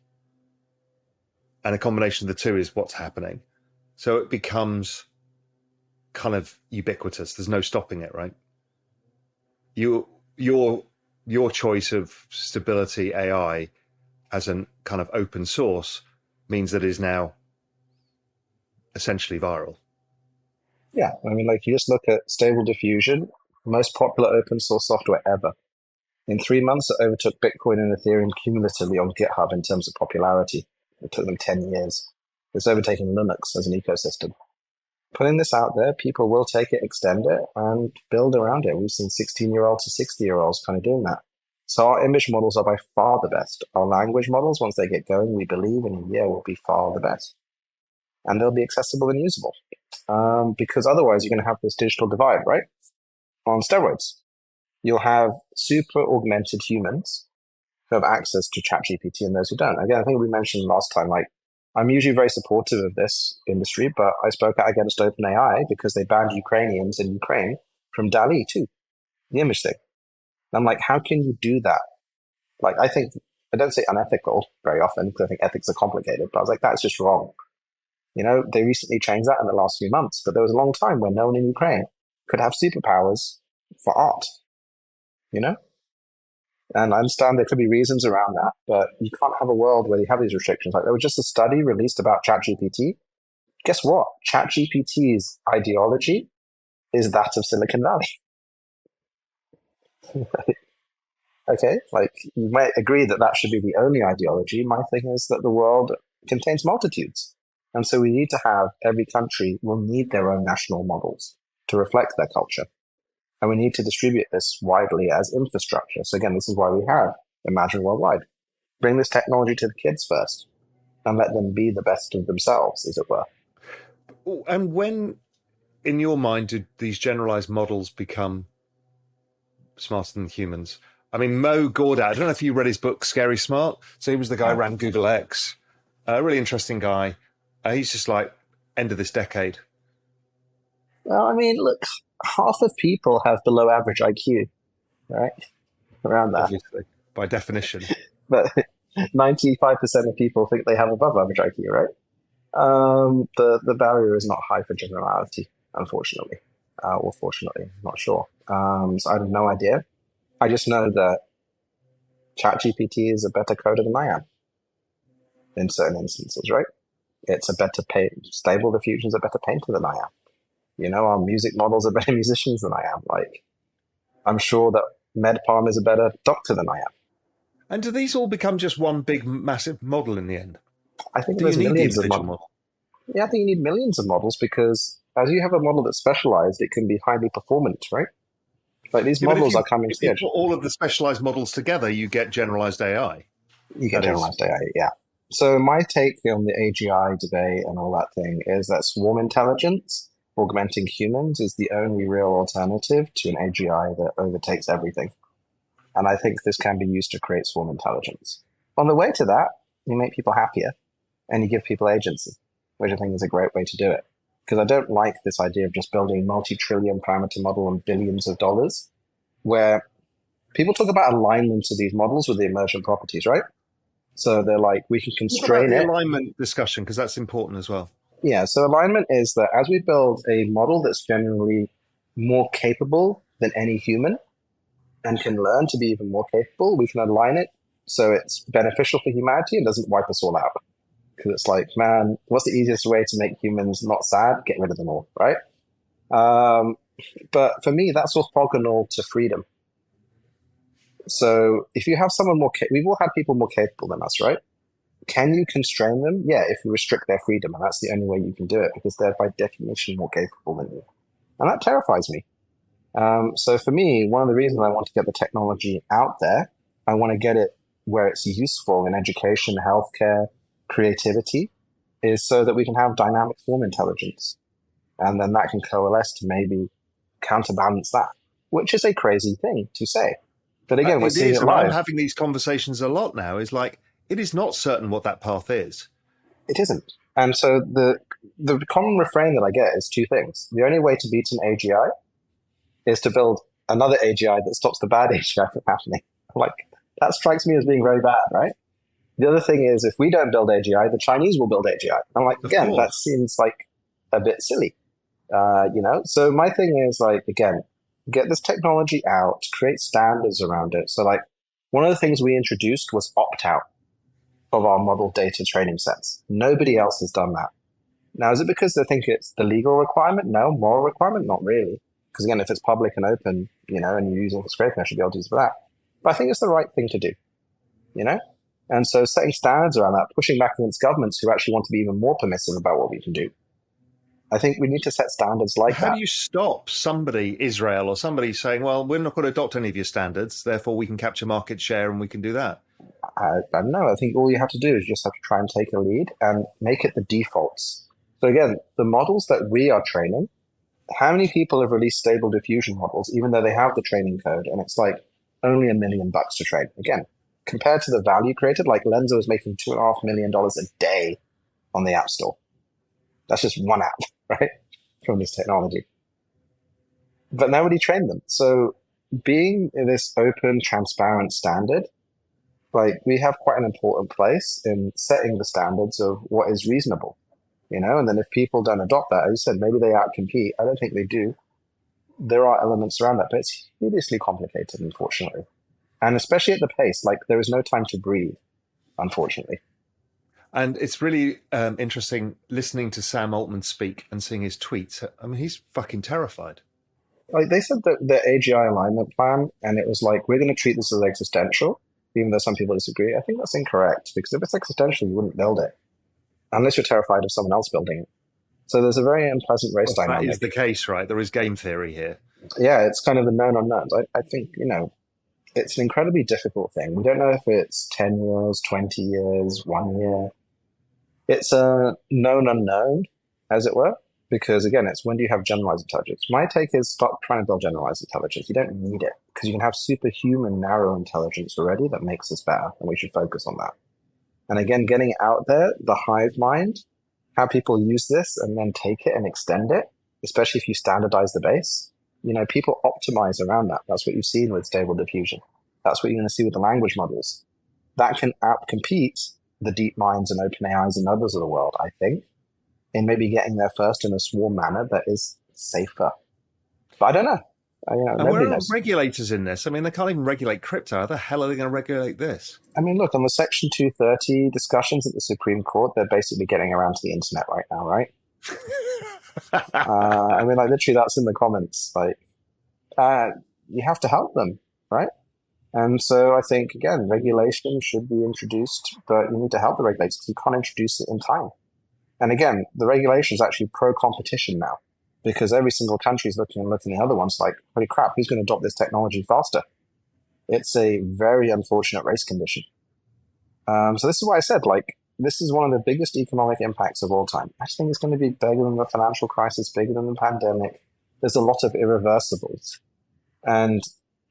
And a combination of the 2 is what's happening. So it becomes kind of ubiquitous. There's no stopping it, right? Your choice of stability AI as an kind of open source means that it is now essentially viral. Yeah, I mean, like you just look at Stable Diffusion, most popular open source software ever. In 3 months, it overtook Bitcoin and Ethereum cumulatively on GitHub in terms of popularity. It took them 10 years. It's overtaking Linux as an ecosystem. Putting this out there, people will take it, extend it, and build around it. We've seen 16-year-olds to 60-year-olds kind of doing that. So our image models are by far the best. Our language models, once they get going, we believe in a year will be far the best. And they'll be accessible and usable. Because otherwise you're going to have this digital divide, right? On steroids. You'll have super augmented humans who have access to ChatGPT and those who don't. Again, I think we mentioned last time, like, I'm usually very supportive of this industry, but I spoke out against OpenAI because they banned Ukrainians in Ukraine from DALL-E too, the image thing. And I'm like, how can you do that? Like, I don't say unethical very often because I think ethics are complicated, but I was like, that's just wrong. They recently changed that in the last few months, but there was a long time when no one in Ukraine could have superpowers for art, And I understand there could be reasons around that, but you can't have a world where you have these restrictions. Like there was just a study released about ChatGPT. Guess what? ChatGPT's ideology is that of Silicon Valley. Okay, like you might agree that that should be the only ideology. My thing is that the world contains multitudes. And so we need to have, every country will need their own national models to reflect their culture. And we need to distribute this widely as infrastructure. So again, this is why we have Imagine Worldwide. Bring this technology to the kids first and let them be the best of themselves, as it were. And when, in your mind, did these generalized models become smarter than humans? I mean, Mo Gawdat, I don't know if you read his book, Scary Smart. So he was the guy who ran Google X. A really interesting guy. He's just like, end of this decade. Well, I mean, look, half of people have below average IQ, right? Around that. Obviously, by definition. But 95% of people think they have above average IQ, right? The barrier is not high for generality, unfortunately. Or fortunately, I'm not sure. So I have no idea. I just know that ChatGPT is a better coder than I am in certain instances, right? It's a better Stable Diffusion's a better painter than I am. You know, our music models are better musicians than I am. Like, I'm sure that MedPalm is a better doctor than I am. And do these all become just one big, massive model in the end? I think there's millions of models. Model? Yeah, I think you need millions of models because as you have a model that's specialized, it can be highly performant, right? Like these models are coming together. If you put all of the specialized models together, you get generalized AI. You get generalized AI, yeah. So my take on the AGI debate and all that thing is that swarm intelligence, augmenting humans, is the only real alternative to an AGI that overtakes everything. And I think this can be used to create swarm intelligence. On the way to that, you make people happier and you give people agency, which I think is a great way to do it. Because I don't like this idea of just building a multi-trillion parameter model on billions of dollars, where people talk about alignment of these models with the emergent properties, right? So they're like, we can constrain the alignment discussion, because that's important as well. Yeah, so alignment is that as we build a model that's generally more capable than any human and can learn to be even more capable, we can align it so it's beneficial for humanity and doesn't wipe us all out. Because it's like, man, what's the easiest way to make humans not sad? Get rid of them all, right? But for me, that's orthogonal to freedom. So if you have someone more, we've all had people more capable than us, right? Can you constrain them? Yeah, if you restrict their freedom, and that's the only way you can do it because they're by definition more capable than you. And that terrifies me. So for me, one of the reasons I want to get the technology out there, I want to get it where it's useful in education, healthcare, creativity, is so that we can have dynamic swarm intelligence. And then that can coalesce to maybe counterbalance that, which is a crazy thing to say. But again, we're seeing it live. I'm having these conversations a lot now. Is like, it is not certain what that path is. It isn't. And so the common refrain that I get is two things. The only way to beat an AGI is to build another AGI that stops the bad AGI from happening. Like, that strikes me as being very bad, right? The other thing is, if we don't build AGI, the Chinese will build AGI. I'm like, again, that seems like a bit silly, you know? So my thing is, like, again, get this technology out, create standards around it. So, like, one of the things we introduced was opt-out of our model data training sets. Nobody else has done that. Now, is it because they think it's the legal requirement? No. Moral requirement? Not really. Because again, if it's public and open, you know, and you're using it for scraping, I should be able to use it for that. But I think it's the right thing to do, you know? And so setting standards around that, pushing back against governments who actually want to be even more permissive about what we can do. I think we need to set standards like that. How do you stop somebody, Israel or somebody, saying, well, we're not going to adopt any of your standards, therefore we can capture market share and we can do that? I don't know. I think all you have to do is just have to try and take a lead and make it the defaults. So again, the models that we are training, how many people have released stable diffusion models, even though they have the training code, and it's like only $1 million to train? Again, compared to the value created, like Lenzo is making $2.5 million a day on the App Store. That's just one app, right? From this technology. But nobody trained them. So being in this open, transparent standard, like, we have quite an important place in setting the standards of what is reasonable, you know? And then if people don't adopt that, as you said, maybe they outcompete. I don't think they do. There are elements around that, but it's hideously complicated, unfortunately. And especially at the pace, like, there is no time to breathe, unfortunately. And it's really interesting listening to Sam Altman speak and seeing his tweets. I mean, he's fucking terrified. Like they said that the AGI alignment plan, and it was like, we're going to treat this as existential, even though some people disagree. I think that's incorrect, because if it's existential, you wouldn't build it unless you're terrified of someone else building it. So there's a very unpleasant race Well, dynamic. that is the case, right? There is game theory here. Yeah, it's kind of the known unknowns. I think, it's an incredibly difficult thing. We don't know if it's 10 years, 20 years, 1 year. It's a known unknown, as it were, because again, it's when do you have generalized intelligence? My take is stop trying to build generalized intelligence. You don't need it because you can have superhuman narrow intelligence already that makes us better, and we should focus on that. And again, getting out there, the hive mind, how people use this and then take it and extend it, especially if you standardize the base. People optimize around that. That's what you've seen with Stable Diffusion. That's what you're going to see with the language models. That can outcompete the deep minds and open AIs and others of the world, I think, in maybe getting there first in a swarm manner that is safer. But I don't know. And where are regulators in this? I mean, they can't even regulate crypto. How the hell are they going to regulate this? I mean, look, on the Section 230 discussions at the Supreme Court, they're basically getting around to the internet right now, right? Literally, that's in the comments. You have to help them, right? And so I think, again, regulation should be introduced, but you need to help the regulators because you can't introduce it in time. And again, the regulation is actually pro-competition now because every single country is looking at the other ones like, holy crap, who's going to adopt this technology faster? It's a very unfortunate race condition. So this is why I said, this is one of the biggest economic impacts of all time. I just think it's going to be bigger than the financial crisis, bigger than the pandemic. There's a lot of irreversibles. And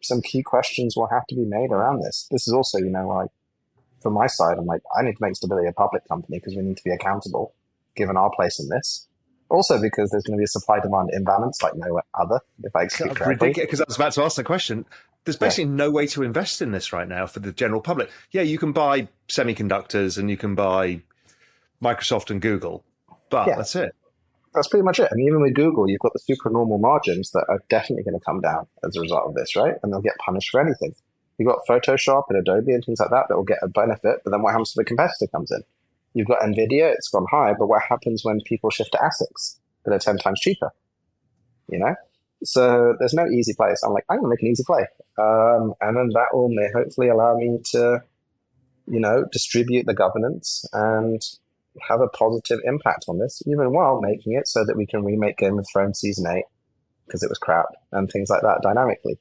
some key questions will have to be made around this. This is also, from my side, I need to make Stability a public company because we need to be accountable, given our place in this. Also because there's going to be a supply-demand imbalance like no other, if I execute correctly. Because I was about to ask the question. There's basically no way to invest in this right now for the general public. Yeah, you can buy semiconductors and you can buy Microsoft and Google, but that's it. That's pretty much it. Even with Google, you've got the supernormal margins that are definitely going to come down as a result of this, right? And they'll get punished for anything. You've got Photoshop and Adobe and things like that will get a benefit, but then what happens if the competitor comes in? You've got NVIDIA, it's gone high, but what happens when people shift to ASICs that are 10 times cheaper? So there's no easy place. I'm going to make an easy play. And then that will hopefully allow me to, distribute the governance and have a positive impact on this, even while making it so that we can remake Game of Thrones Season 8 because it was crap and things like that dynamically.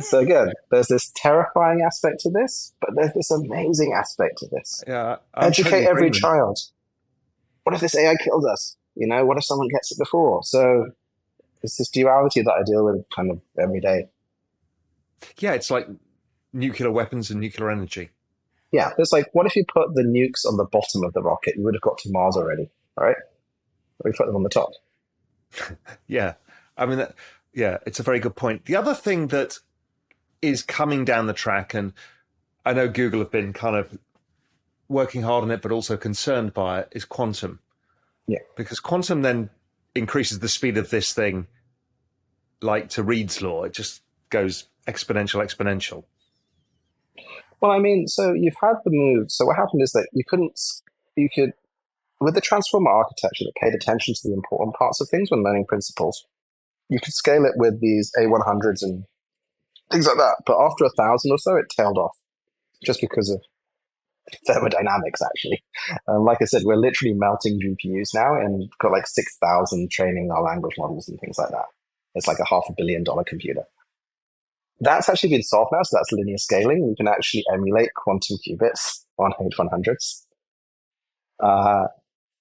So again, there's this terrifying aspect to this, but there's this amazing aspect to this. Yeah, educate every child. What if this AI kills us? What if someone gets it before? So it's this duality that I deal with kind of every day. Yeah, it's like nuclear weapons and nuclear energy. Yeah, it's like, what if you put the nukes on the bottom of the rocket? You would have got to Mars already, right? We put them on the top. Yeah, it's a very good point. The other thing that is coming down the track, and I know Google have been kind of working hard on it, but also concerned by it, is quantum. Yeah. Because quantum then increases the speed of this thing, like to Reed's law. It just goes exponential. Well, so you've had the move. So what happened is that you could, with the transformer architecture that paid attention to the important parts of things when learning principles, you could scale it with these A100s and things like that. But after 1,000 or so, it tailed off just because of thermodynamics, actually. Like I said, we're literally melting GPUs now and got 6,000 training our language models and things like that. It's like a $500 million computer. That's actually been solved now, so that's linear scaling. You can actually emulate quantum qubits on H100s.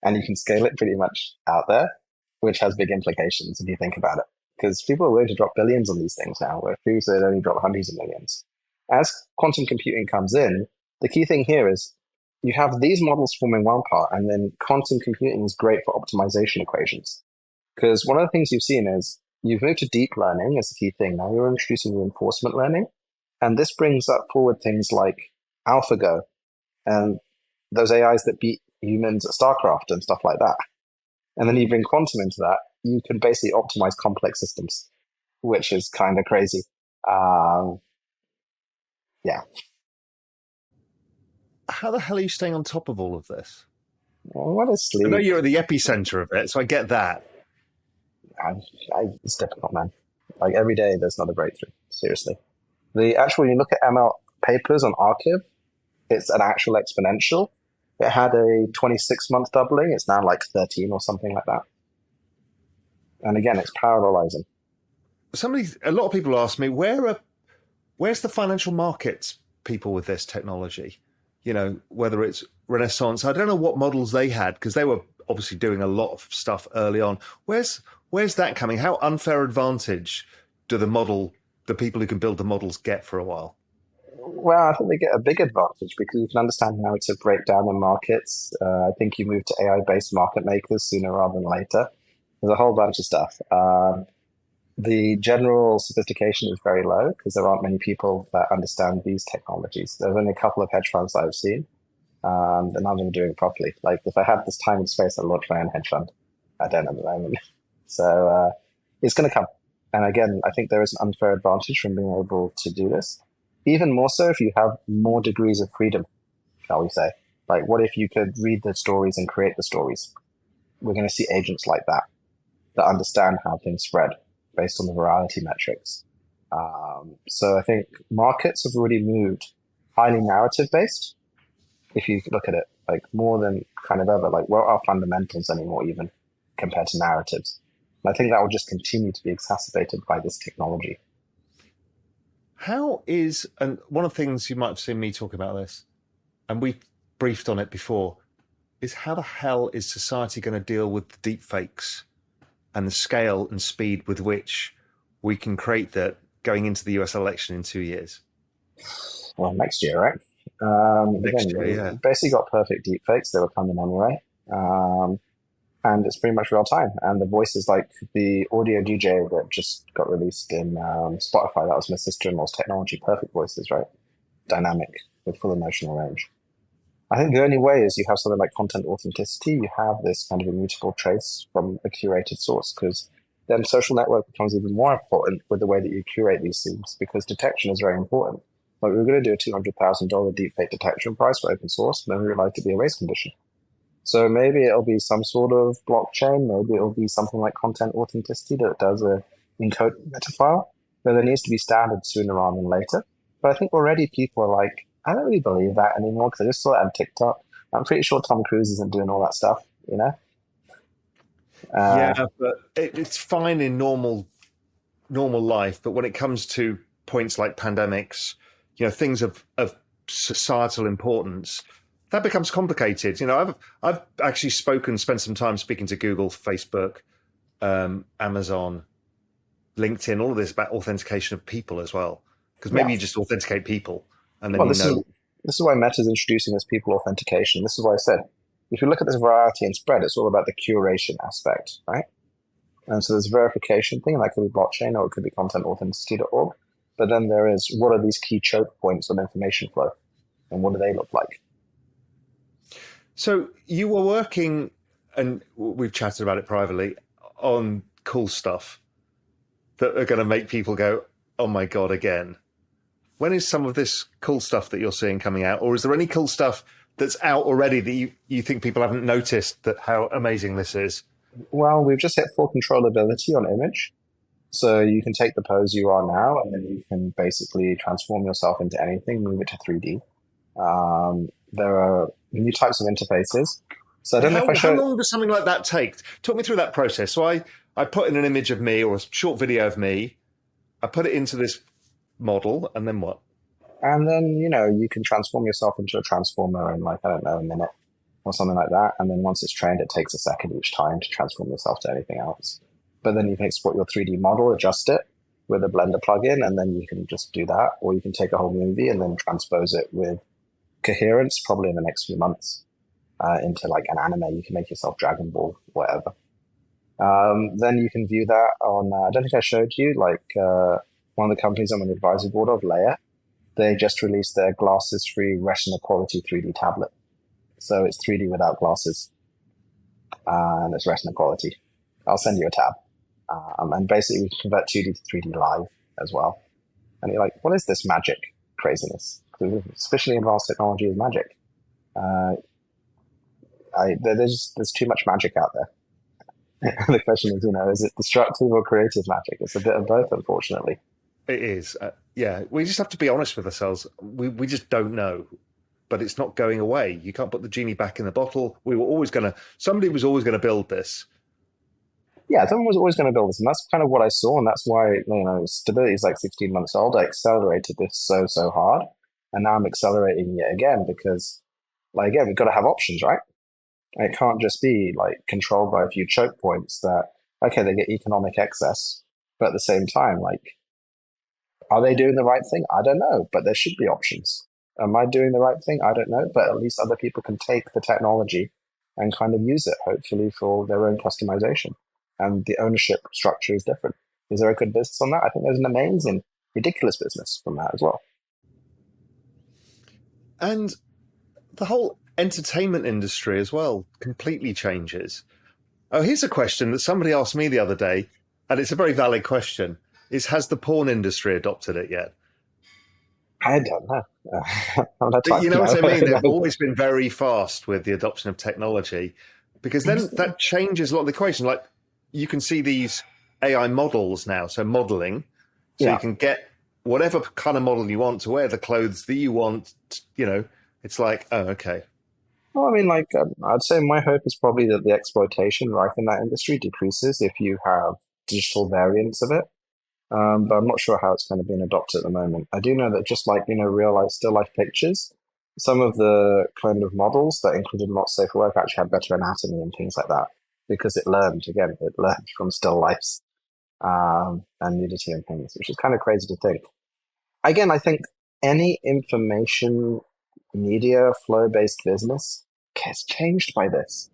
And you can scale it pretty much out there, which has big implications if you think about it. Because people are willing to drop billions on these things now, where previously they'd only drop hundreds of millions. As quantum computing comes in, the key thing here is you have these models forming one part, and then quantum computing is great for optimization equations. Because one of the things you've seen is you've moved to deep learning as a key thing. Now you're introducing reinforcement learning. And this brings up forward things like AlphaGo and those AIs that beat humans at StarCraft and stuff like that. And then you bring quantum into that, you can basically optimize complex systems, which is kind of crazy. Yeah. How the hell are you staying on top of all of this? Well, what a sleep. I know you're at the epicenter of it, so I get that. It's difficult, man. Like every day, there's another breakthrough. Seriously. When you look at ML papers on Archive, it's an actual exponential. It had a 26-month doubling. It's now like 13 or something like that. And again, it's parallelizing. A lot of people ask me, where's the financial markets people with this technology? You know, whether it's Renaissance, I don't know what models they had, because they were obviously doing a lot of stuff early on. Where's that coming? How unfair advantage do the people who can build the models get for a while? Well, I think they get a big advantage because you can understand how to break down the markets. I think you move to AI-based market makers sooner rather than later. There's a whole bunch of stuff. The general sophistication is very low because there aren't many people that understand these technologies. There's only a couple of hedge funds I've seen, and none of them are doing it properly. Like if I had this time and space, I'd launch my own hedge fund. I don't at the moment. So it's going to come. And again, I think there is an unfair advantage from being able to do this. Even more so if you have more degrees of freedom, shall we say. Like what if you could read the stories and create the stories? We're going to see agents like that understand how things spread based on the virality metrics. So I think markets have already moved highly narrative based. If you look at it, like more than kind of ever, like what are fundamentals anymore even compared to narratives? And I think that will just continue to be exacerbated by this technology. And one of the things you might have seen me talk about this, and we briefed on it before, is how the hell is society going to deal with the deepfakes and the scale and speed with which we can create that going into the US election in 2 years? Well, next year, right? Next year, yeah. Basically got perfect deepfakes. They were coming anyway. And it's pretty much real time. And the voices, like the audio DJ that just got released in Spotify, that was my sister-in-law's technology, perfect voices, right? Dynamic with full emotional range. I think the only way is you have something like content authenticity. You have this kind of immutable trace from a curated source, because then social network becomes even more important with the way that you curate these things, because detection is very important. Like we were going to do a $200,000 deepfake detection price for open source, and then we realized it'd be a race condition. So maybe it'll be some sort of blockchain. Maybe it'll be something like content authenticity that does a encoded metafile. But there needs to be standards sooner rather than later. But I think already people are like, I don't really believe that anymore because I just saw it on TikTok. I'm pretty sure Tom Cruise isn't doing all that stuff, you know? Yeah, but it's fine in normal life. But when it comes to points like pandemics, you know, things of societal importance, that becomes complicated. You know, I've actually spent some time speaking to Google, Facebook, Amazon, LinkedIn, all of this about authentication of people as well. Because maybe you just authenticate people and then this is why Meta is introducing this people authentication. This is why I said, if you look at this variety and spread, it's all about the curation aspect, right? And so there's a verification thing, and that could be blockchain or it could be content-authenticity.org. But then there is, what are these key choke points on information flow? And what do they look like? So you were working, and we've chatted about it privately, on cool stuff that are going to make people go, oh my God, again. When is some of this cool stuff that you're seeing coming out? Or is there any cool stuff that's out already that you think people haven't noticed that how amazing this is? Well, we've just hit full controllability on image. So you can take the pose you are now, and then you can basically transform yourself into anything, move it to 3D. There are new types of interfaces. So I don't know if how long does something like that take? Talk me through that process. So I put in an image of me or a short video of me. I put it into this model, and then what? And then, you know, you can transform yourself into a transformer in like, I don't know, a minute or something like that. And then once it's trained, it takes a second each time to transform yourself to anything else. But then you can export your 3D model, adjust it with a Blender plugin, and then you can just do that. Or you can take a whole movie and then transpose it with coherence, probably in the next few months, into like an anime. You can make yourself Dragon Ball, whatever. Then you can view that on, I don't think I showed you, like one of the companies I'm on the advisory board of, Leia. They just released their glasses-free retina quality 3D tablet. So it's 3D without glasses, and it's retina quality. I'll send you a tab. And basically we can convert 2D to 3D live as well. And you're like, what is this magic craziness? Especially advanced technology is magic. There's too much magic out there. The question is, is it destructive or creative magic? It's a bit of both, unfortunately. It is. Yeah, we just have to be honest with ourselves. We just don't know, but it's not going away. You can't put the genie back in the bottle. Somebody was always going to build this. Yeah, someone was always going to build this, and that's kind of what I saw, and that's why, stability is like 16 months old. I accelerated this so hard, and now I'm accelerating it again because, again, we've got to have options, right? It can't just be controlled by a few choke points that, okay, they get economic excess, but at the same time, are they doing the right thing? I don't know, but there should be options. Am I doing the right thing? I don't know, but at least other people can take the technology and kind of use it, hopefully for their own customization. And the ownership structure is different. Is there a good business on that? I think there's an amazing, ridiculous business from that as well. And the whole entertainment industry as well completely changes. Oh, here's a question that somebody asked me the other day, and it's a very valid question, is has the porn industry adopted it yet? I don't know. You know what I mean? They've always been very fast with the adoption of technology, because then that changes a lot of the equation. Like, you can see these AI models now, so modeling, so you can get whatever kind of model you want to wear the clothes that you want. It's like, oh, okay. Well, I mean, I'd say my hope is probably that the exploitation rife in that industry decreases if you have digital variants of it. But I'm not sure how it's kind of being adopted at the moment. I do know that just real life, still life pictures, some of the kind of models that included not safe for work actually had better anatomy and things like that, because it learned from still lifes and nudity and things, which is kind of crazy to think. Again, I think any information media flow-based business gets changed by this.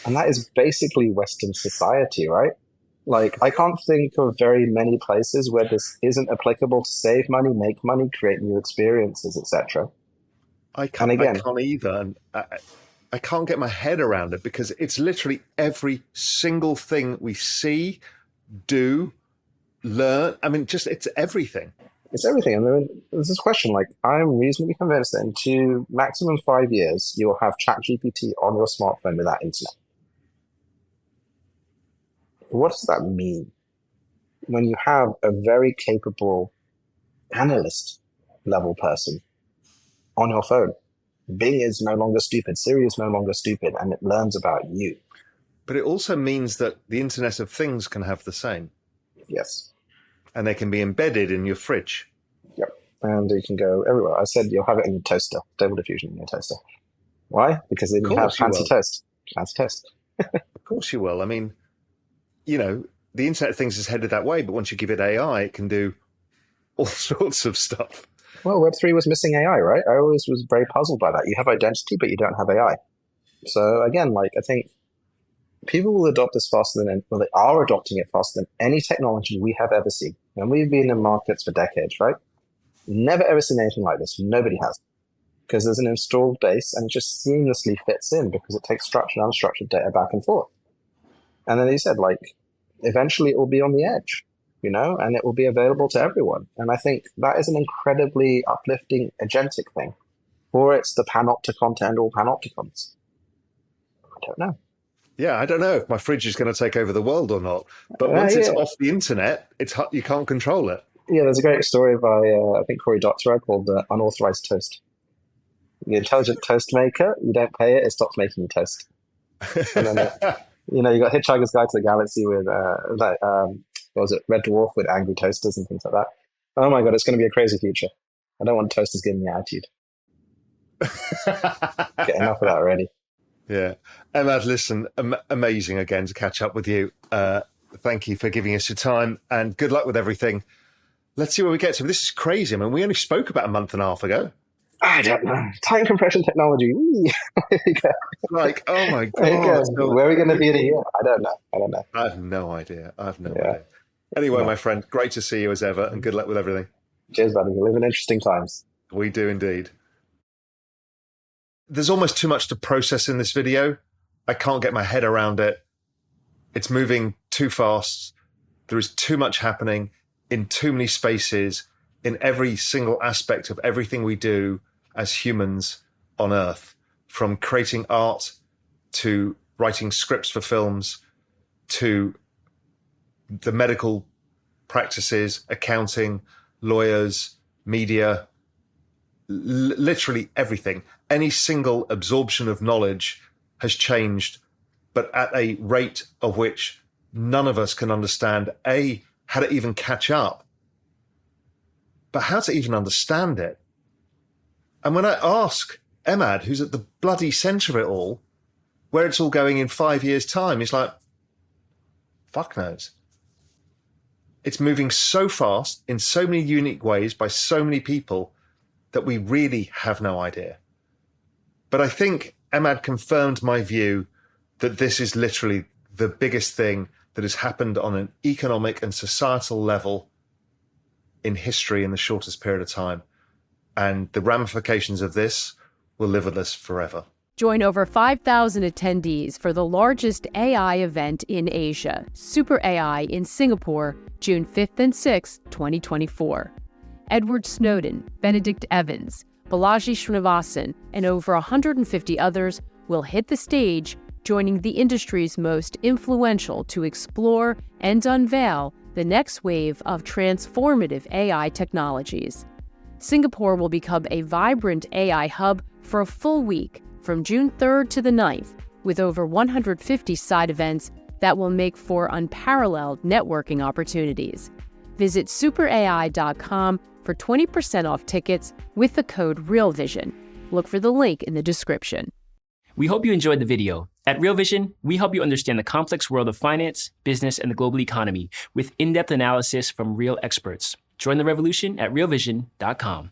And that is basically Western society, right? I can't think of very many places where this isn't applicable to save money, make money, create new experiences, etc. I can't either. And I can't get my head around it, because it's literally every single thing we see, do, learn. I mean, it's everything. It's everything. And then there's this question, I'm reasonably convinced that in 2, maximum 5 years, you'll have ChatGPT on your smartphone without internet. What does that mean? When you have a very capable analyst level person on your phone, Bing is no longer stupid, Siri is no longer stupid, and it learns about you. But it also means that the Internet of Things can have the same. Yes. And they can be embedded in your fridge. Yep. And you can go everywhere. I said you'll have it in your toaster, Stable Diffusion in your toaster. Why? Because then you have fancy toast. Fancy toast. Of course you will. I mean, the Internet of Things is headed that way, but once you give it AI, it can do all sorts of stuff. Well, Web3 was missing AI, right? I always was very puzzled by that. You have identity, but you don't have AI. So again, I think people will adopt this faster they are adopting it faster than any technology we have ever seen. And we've been in markets for decades, right? Never ever seen anything like this. Nobody has. Because there's an installed base and it just seamlessly fits in because it takes structured and unstructured data back and forth. And then he said, eventually it will be on the edge, and it will be available to everyone. And I think that is an incredibly uplifting agentic thing. Or it's the panopticon to end all panopticons. I don't know. Yeah, I don't know if my fridge is going to take over the world or not. But once it's off the internet, you can't control it. Yeah, there's a great story by, I think, Cory Doctorow called Unauthorized Toast. The intelligent toast maker, you don't pay it, it stops making you toast. And then, you got Hitchhiker's Guide to the Galaxy with, what was it, Red Dwarf with angry toasters and things like that. Oh my God, it's going to be a crazy future. I don't want toasters giving me attitude. Get enough of that already. Yeah. Emad, listen, amazing again to catch up with you. Thank you for giving us your time and good luck with everything. Let's see where we get to. This is crazy. I mean, we only spoke about a month and a half ago. I don't know. Time compression technology. Oh my God. Where are we going to be in a year? I don't know. I have no idea. Anyway, my friend, great to see you as ever and good luck with everything. Cheers, buddy. We live in interesting times. We do indeed. There's almost too much to process in this video. I can't get my head around it. It's moving too fast. There is too much happening in too many spaces, in every single aspect of everything we do as humans on Earth, from creating art to writing scripts for films to the medical practices, accounting, lawyers, media, literally everything. Any single absorption of knowledge has changed, but at a rate of which none of us can understand, A, how to even catch up, but how to even understand it. And when I ask Emad, who's at the bloody center of it all, where it's all going in 5 years' time, he's like, fuck knows. It's moving so fast in so many unique ways by so many people that we really have no idea. But I think Emad confirmed my view that this is literally the biggest thing that has happened on an economic and societal level in history in the shortest period of time. And the ramifications of this will live with us forever. Join over 5,000 attendees for the largest AI event in Asia, Super AI in Singapore, June 5th and 6th, 2024. Edward Snowden, Benedict Evans, Balaji Srinivasan, and over 150 others will hit the stage, joining the industry's most influential to explore and unveil the next wave of transformative AI technologies. Singapore will become a vibrant AI hub for a full week from June 3rd to the 9th, with over 150 side events that will make for unparalleled networking opportunities. Visit superai.com for 20% off tickets with the code REALVISION. Look for the link in the description. We hope you enjoyed the video. At Real Vision, we help you understand the complex world of finance, business, and the global economy with in-depth analysis from real experts. Join the revolution at realvision.com.